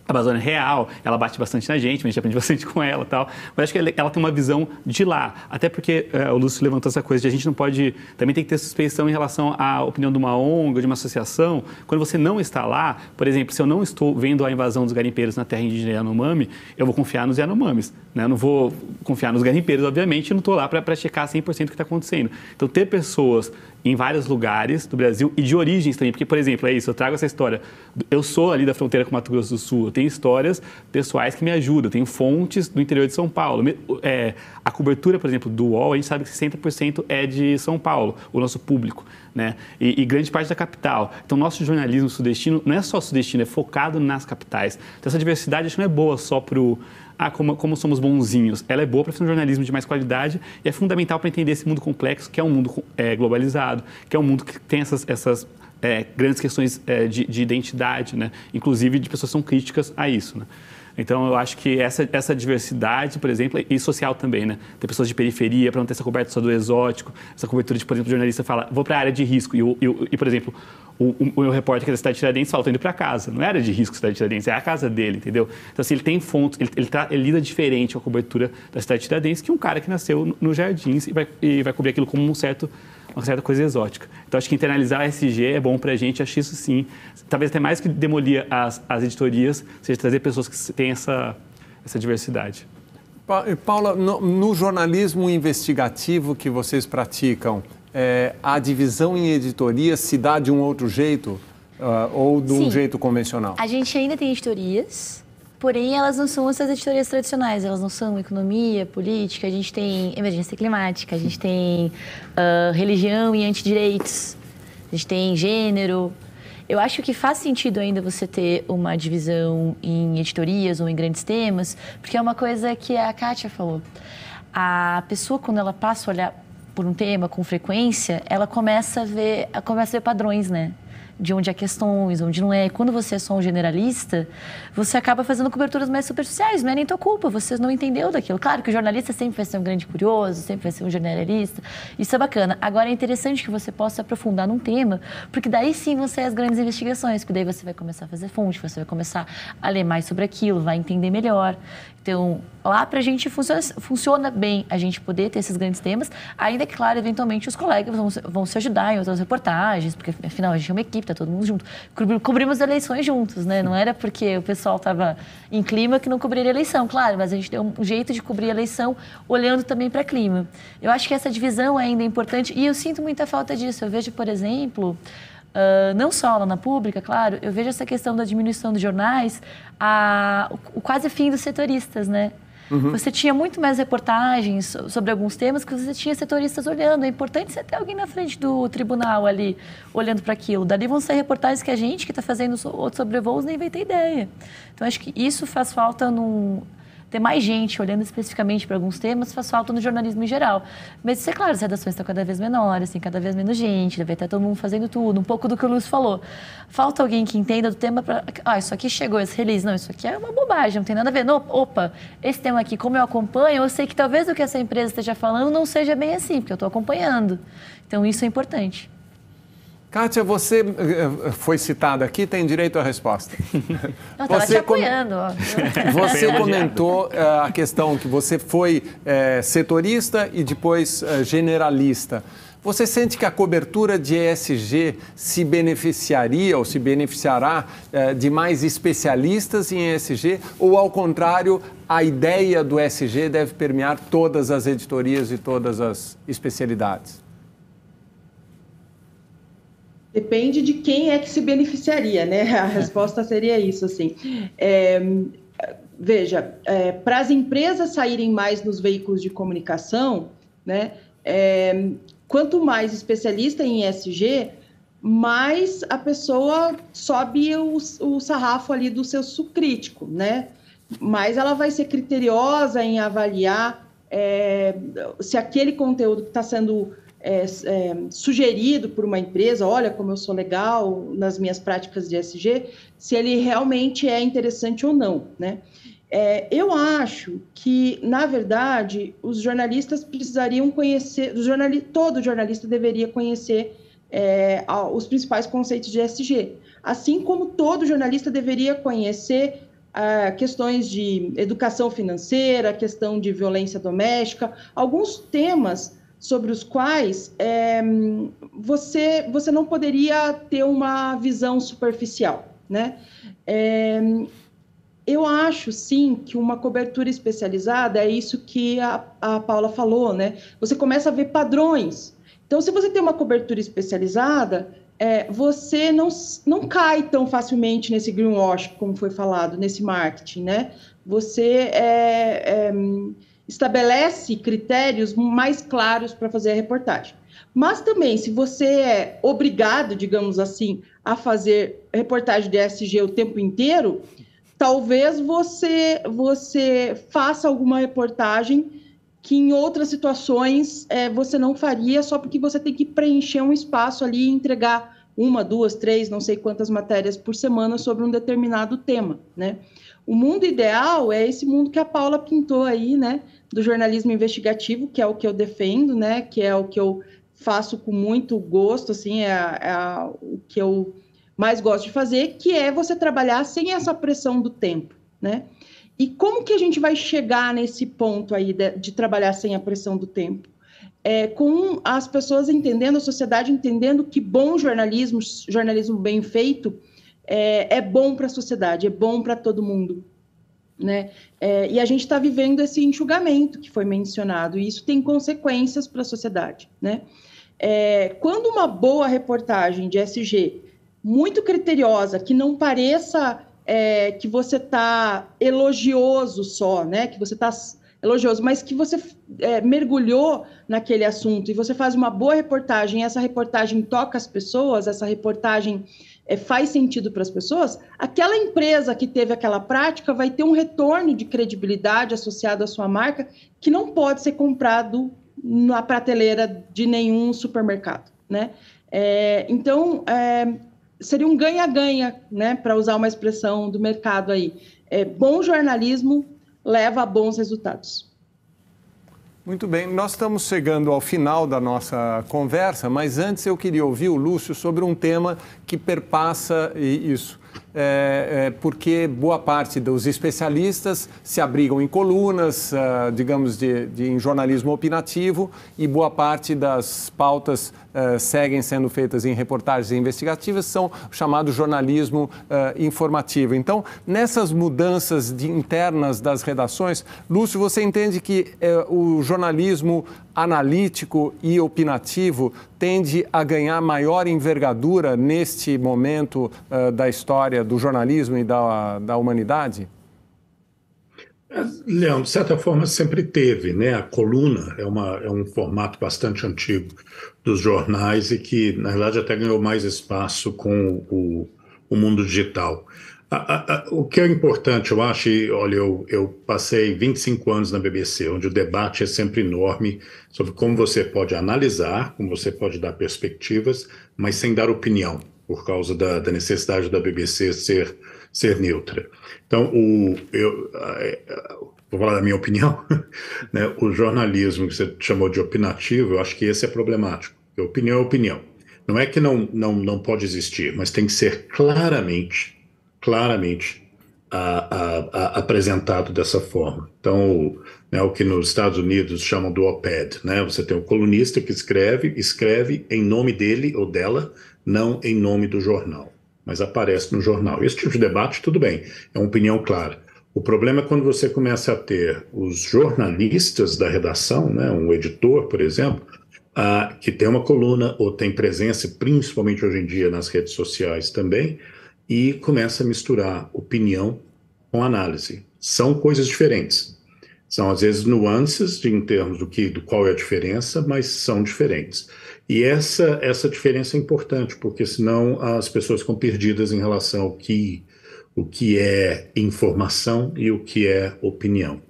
A Amazônia é real, ela bate bastante na gente, a gente aprende bastante com ela e tal. Mas acho que ela tem uma visão de lá. Até porque o Lúcio levantou essa coisa de a gente não pode... Também tem que ter suspeição em relação à opinião de uma ONG ou de uma associação. Quando você não está lá, por exemplo, se eu não estou vendo a invasão dos garimpeiros na terra indígena Yanomami, eu vou confiar nos Yanomamis, né? Eu não vou confiar nos garimpeiros, obviamente, e não estou lá para checar 100% o que está acontecendo. Então, ter pessoas em vários lugares do Brasil e de origens também, porque, por exemplo, é isso, eu trago essa história, eu sou ali da fronteira com Mato Grosso do Sul, eu tenho histórias pessoais que me ajudam, eu tenho fontes do interior de São Paulo. A cobertura, por exemplo, do UOL, a gente sabe que 60% é de São Paulo, o nosso público, né? E grande parte da capital. Então, nosso jornalismo sudestino não é só sudestino, é focado nas capitais. Então, essa diversidade acho que não é boa só para o... como somos bonzinhos. Ela é boa para fazer um jornalismo de mais qualidade e é fundamental para entender esse mundo complexo, que é um mundo globalizado, que é um mundo que tem essas grandes questões de identidade, né? Inclusive de pessoas que são críticas a isso, né? Então, eu acho que essa diversidade, por exemplo, e social também, né? Ter pessoas de periferia, para não ter essa cobertura só do exótico, essa cobertura de, por exemplo, o jornalista fala, vou para a área de risco, e por exemplo, o meu repórter que é da cidade de Tiradentes fala, estou indo para casa. Não é área de risco da cidade de Tiradentes, é a casa dele, entendeu? Então, assim, ele tem fontes, ele lida diferente com a cobertura da cidade de Tiradentes que um cara que nasceu nos Jardins e vai cobrir aquilo como uma certa coisa exótica. Então, acho que internalizar a ESG é bom para a gente, acho isso sim. Talvez até mais que demolir as editorias, seja trazer pessoas que têm essa diversidade. Paula, no jornalismo investigativo que vocês praticam, a divisão em editorias se dá de um outro jeito ou de um jeito convencional? A gente ainda tem editorias, porém elas não são essas editorias tradicionais, elas não são economia, política, a gente tem emergência climática, a gente tem religião e antidireitos, a gente tem gênero. Eu acho que faz sentido ainda você ter uma divisão em editorias ou em grandes temas, porque é uma coisa que a Kátia falou. A pessoa, quando ela passa a olhar por um tema com frequência, ela começa a ver padrões, né? De onde há questões, onde não é. Quando você é só um generalista, você acaba fazendo coberturas mais superficiais, não é nem tua culpa, você não entendeu daquilo. Claro que o jornalista sempre vai ser um grande curioso, sempre vai ser um generalista, isso é bacana. Agora é interessante que você possa aprofundar num tema, porque daí sim vão ser as grandes investigações, porque daí você vai começar a fazer fonte, você vai começar a ler mais sobre aquilo, vai entender melhor. Então, lá para a gente funciona bem a gente poder ter esses grandes temas, ainda que, claro, eventualmente os colegas vão se ajudar em outras reportagens, porque afinal a gente é uma equipe, está todo mundo junto. Cobrimos eleições juntos, né? Não era porque o pessoal estava em clima que não cobriria eleição, claro, mas a gente deu um jeito de cobrir a eleição olhando também para clima. Eu acho que essa divisão ainda é importante e eu sinto muita falta disso. Eu vejo, por exemplo... não só lá na pública, claro, eu vejo essa questão da diminuição dos jornais, o quase fim dos setoristas, né? Uhum. Você tinha muito mais reportagens sobre alguns temas que você tinha setoristas olhando. É importante você ter alguém na frente do tribunal ali, olhando para aquilo. Dali vão ser reportagens que a gente que está fazendo outros sobrevoos nem vai ter ideia. Então, acho que isso faz falta ter mais gente olhando especificamente para alguns temas, faz falta no jornalismo em geral. Mas, é claro, as redações estão cada vez menores, tem cada vez menos gente, deve estar todo mundo fazendo tudo, um pouco do que o Lúcio falou. Falta alguém que entenda do tema para... isso aqui chegou, esse release. Não, isso aqui é uma bobagem, não tem nada a ver. Não, opa, esse tema aqui, como eu acompanho, eu sei que talvez o que essa empresa esteja falando não seja bem assim, porque eu estou acompanhando. Então, isso é importante. Kátia, você foi citada aqui, tem direito à resposta. Eu estava te apoiando. Você comentou a questão que você foi setorista e depois generalista. Você sente que a cobertura de ESG se beneficiaria ou se beneficiará de mais especialistas em ESG ou, ao contrário, a ideia do ESG deve permear todas as editorias e todas as especialidades? Depende de quem é que se beneficiaria, né? A resposta seria isso, assim. Veja, para as empresas saírem mais nos veículos de comunicação, né? Quanto mais especialista em ESG, mais a pessoa sobe o sarrafo ali do senso crítico, né? Mais ela vai ser criteriosa em avaliar se aquele conteúdo que está sendo sugerido por uma empresa, olha como eu sou legal nas minhas práticas de ESG, se ele realmente é interessante ou não, né? Eu acho que, na verdade, os jornalistas precisariam conhecer, todo jornalista deveria conhecer os principais conceitos de ESG, assim como todo jornalista deveria conhecer questões de educação financeira, questão de violência doméstica, alguns temas sobre os quais você não poderia ter uma visão superficial, né? Eu acho, sim, que uma cobertura especializada é isso que a Paula falou, né? Você começa a ver padrões. Então, se você tem uma cobertura especializada, você não cai tão facilmente nesse greenwash, como foi falado, nesse marketing, né? Você estabelece critérios mais claros para fazer a reportagem. Mas também, se você é obrigado, digamos assim, a fazer reportagem de ESG o tempo inteiro, talvez você faça alguma reportagem que em outras situações você não faria, só porque você tem que preencher um espaço ali e entregar 1, 2, 3, não sei quantas matérias por semana sobre um determinado tema, né? O mundo ideal é esse mundo que a Paula pintou aí, né? Do jornalismo investigativo, que é o que eu defendo, né? Que é o que eu faço com muito gosto, assim, o que eu mais gosto de fazer, que é você trabalhar sem essa pressão do tempo, né? E como que a gente vai chegar nesse ponto aí de trabalhar sem a pressão do tempo? Com as pessoas entendendo, a sociedade entendendo que bom jornalismo bem feito, é bom para a sociedade, é bom para todo mundo, né? E a gente está vivendo esse enxugamento que foi mencionado, e isso tem consequências para a sociedade, né? Quando uma boa reportagem de ESG, muito criteriosa, que não pareça que você está elogioso só, né? Que você está elogioso, mas que você mergulhou naquele assunto e você faz uma boa reportagem, essa reportagem toca as pessoas, essa reportagem faz sentido para as pessoas, aquela empresa que teve aquela prática vai ter um retorno de credibilidade associado à sua marca que não pode ser comprado na prateleira de nenhum supermercado, né? Então, seria um ganha-ganha, né, para usar uma expressão do mercado aí. Bom jornalismo leva a bons resultados. Muito bem, nós estamos chegando ao final da nossa conversa, mas antes eu queria ouvir o Lúcio sobre um tema que perpassa isso. Porque boa parte dos especialistas se abrigam em colunas, digamos, em jornalismo opinativo, e boa parte das pautas seguem sendo feitas em reportagens investigativas, são o chamado jornalismo informativo. Então, nessas mudanças internas das redações, Lúcio, você entende que o jornalismo analítico e opinativo tende a ganhar maior envergadura neste momento da história do jornalismo e da humanidade? Leão, de certa forma, sempre teve, né? A coluna é um formato bastante antigo dos jornais e que, na verdade, até ganhou mais espaço com o mundo digital. O que é importante, eu acho, olha, eu passei 25 anos na BBC, onde o debate é sempre enorme sobre como você pode analisar, como você pode dar perspectivas, mas sem dar opinião, por causa da necessidade da BBC ser neutra. Então, vou falar da minha opinião, né? O jornalismo que você chamou de opinativo, eu acho que esse é problemático. Opinião é opinião. Não é que não pode existir, mas tem que ser claramente apresentado dessa forma. Então, né, o que nos Estados Unidos chamam do op-ed, né? Você tem um colunista que escreve em nome dele ou dela, não em nome do jornal, mas aparece no jornal. Esse tipo de debate, tudo bem, é uma opinião clara. O problema é quando você começa a ter os jornalistas da redação, né, um editor, por exemplo, que tem uma coluna ou tem presença, principalmente hoje em dia nas redes sociais também, e começa a misturar opinião com análise. São coisas diferentes. São, às vezes, nuances em termos do qual é a diferença, mas são diferentes. E essa diferença é importante, porque senão as pessoas ficam perdidas em relação ao que é informação e o que é opinião.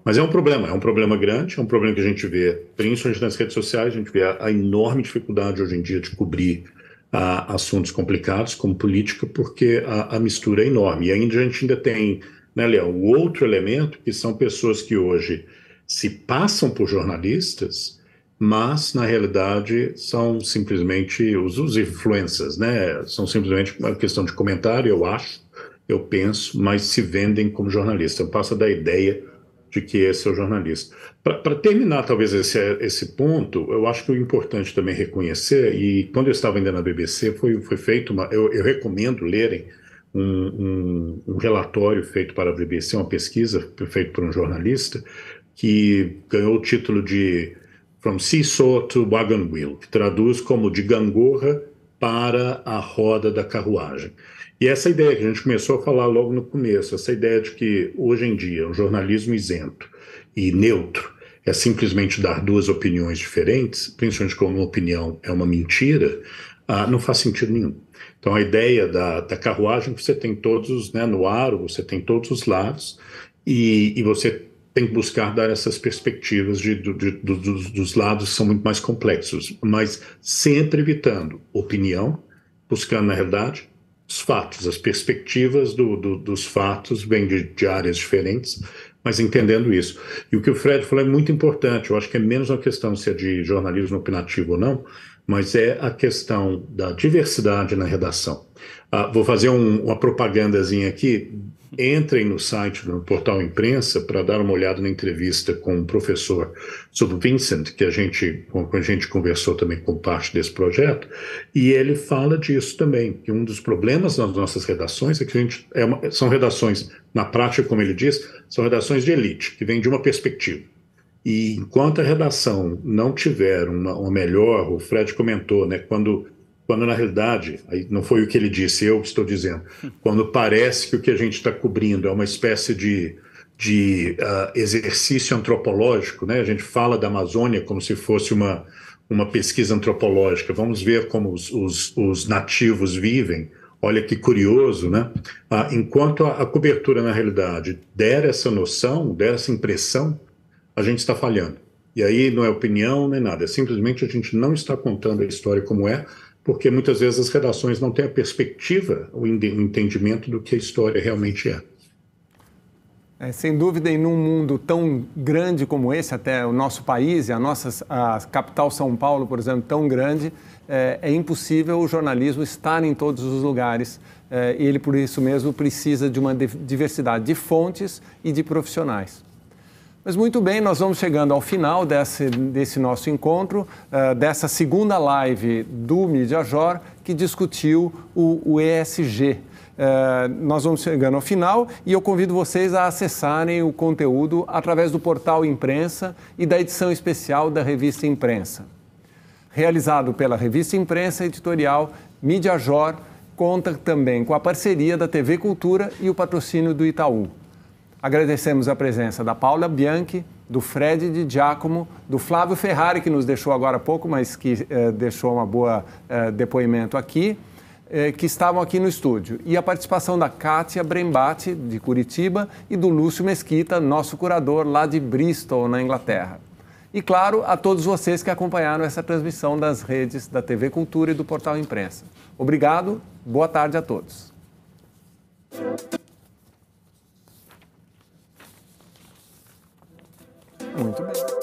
Mas é um problema grande, é um problema que a gente vê, principalmente nas redes sociais, a gente vê a enorme dificuldade hoje em dia de cobrir assuntos complicados como política, porque a mistura é enorme. E a gente ainda tem, né, Léo, o outro elemento, que são pessoas que hoje se passam por jornalistas, mas, na realidade, são simplesmente os influencers, né? São simplesmente uma questão de comentário, eu acho, eu penso, mas se vendem como jornalista. Eu passo da ideia de que esse é o jornalista. Para terminar, talvez, esse ponto, eu acho que é importante também reconhecer, e quando eu estava ainda na BBC, foi feito eu recomendo lerem um relatório feito para a BBC, uma pesquisa feita por um jornalista, que ganhou o título de From Seesaw to Wagon Wheel, que traduz como de gangorra para a roda da carruagem. E essa ideia que a gente começou a falar logo no começo, essa ideia de que hoje em dia um jornalismo isento e neutro é simplesmente dar duas opiniões diferentes, principalmente quando uma opinião é uma mentira, não faz sentido nenhum. Então a ideia da carruagem, você tem todos, né, no aro, você tem todos os lados, e você tem que buscar dar essas perspectivas dos lados que são muito mais complexos, mas sempre evitando opinião, buscando, na realidade, os fatos, as perspectivas dos fatos vêm de áreas diferentes, mas entendendo isso. E o que o Fred falou é muito importante, eu acho que é menos uma questão se é de jornalismo opinativo ou não, mas é a questão da diversidade na redação. Vou fazer uma propagandazinha aqui. Entrem no site, no portal Imprensa, para dar uma olhada na entrevista com o professor sobre Vincent, que a gente conversou também com parte desse projeto, e ele fala disso também, que um dos problemas nas nossas redações é que são redações, na prática, como ele diz, são redações de elite, que vêm de uma perspectiva. E enquanto a redação não tiver uma melhor, o Fred comentou, né, quando na realidade, aí não foi o que ele disse, eu que estou dizendo, quando parece que o que a gente está cobrindo é uma espécie de exercício antropológico, né? A gente fala da Amazônia como se fosse uma pesquisa antropológica, vamos ver como os nativos vivem, olha que curioso, né? Enquanto a cobertura, na realidade, der essa noção, der essa impressão, a gente está falhando. E aí não é opinião nem nada, é simplesmente a gente não está contando a história como é, porque muitas vezes as redações não têm a perspectiva, o entendimento do que a história realmente é. Sem dúvida, e num mundo tão grande como esse, até o nosso país, e a capital São Paulo, por exemplo, tão grande, é impossível o jornalismo estar em todos os lugares, e ele, por isso mesmo, precisa de uma diversidade de fontes e de profissionais. Mas muito bem, nós vamos chegando ao final desse nosso encontro, dessa segunda live do Mídia-Jor, que discutiu o ESG. Nós vamos chegando ao final e eu convido vocês a acessarem o conteúdo através do portal Imprensa e da edição especial da revista Imprensa. Realizado pela revista Imprensa Editorial, Mídia-Jor conta também com a parceria da TV Cultura e o patrocínio do Itaú. Agradecemos a presença da Paula Bianchi, do Fred Di Giacomo, do Flávio Ferrari, que nos deixou agora há pouco, mas que deixou uma boa depoimento aqui, que estavam aqui no estúdio. E a participação da Kátia Brembati, de Curitiba, e do Lúcio Mesquita, nosso curador lá de Bristol, na Inglaterra. E, claro, a todos vocês que acompanharam essa transmissão das redes da TV Cultura e do Portal Imprensa. Obrigado, boa tarde a todos. Muito bem.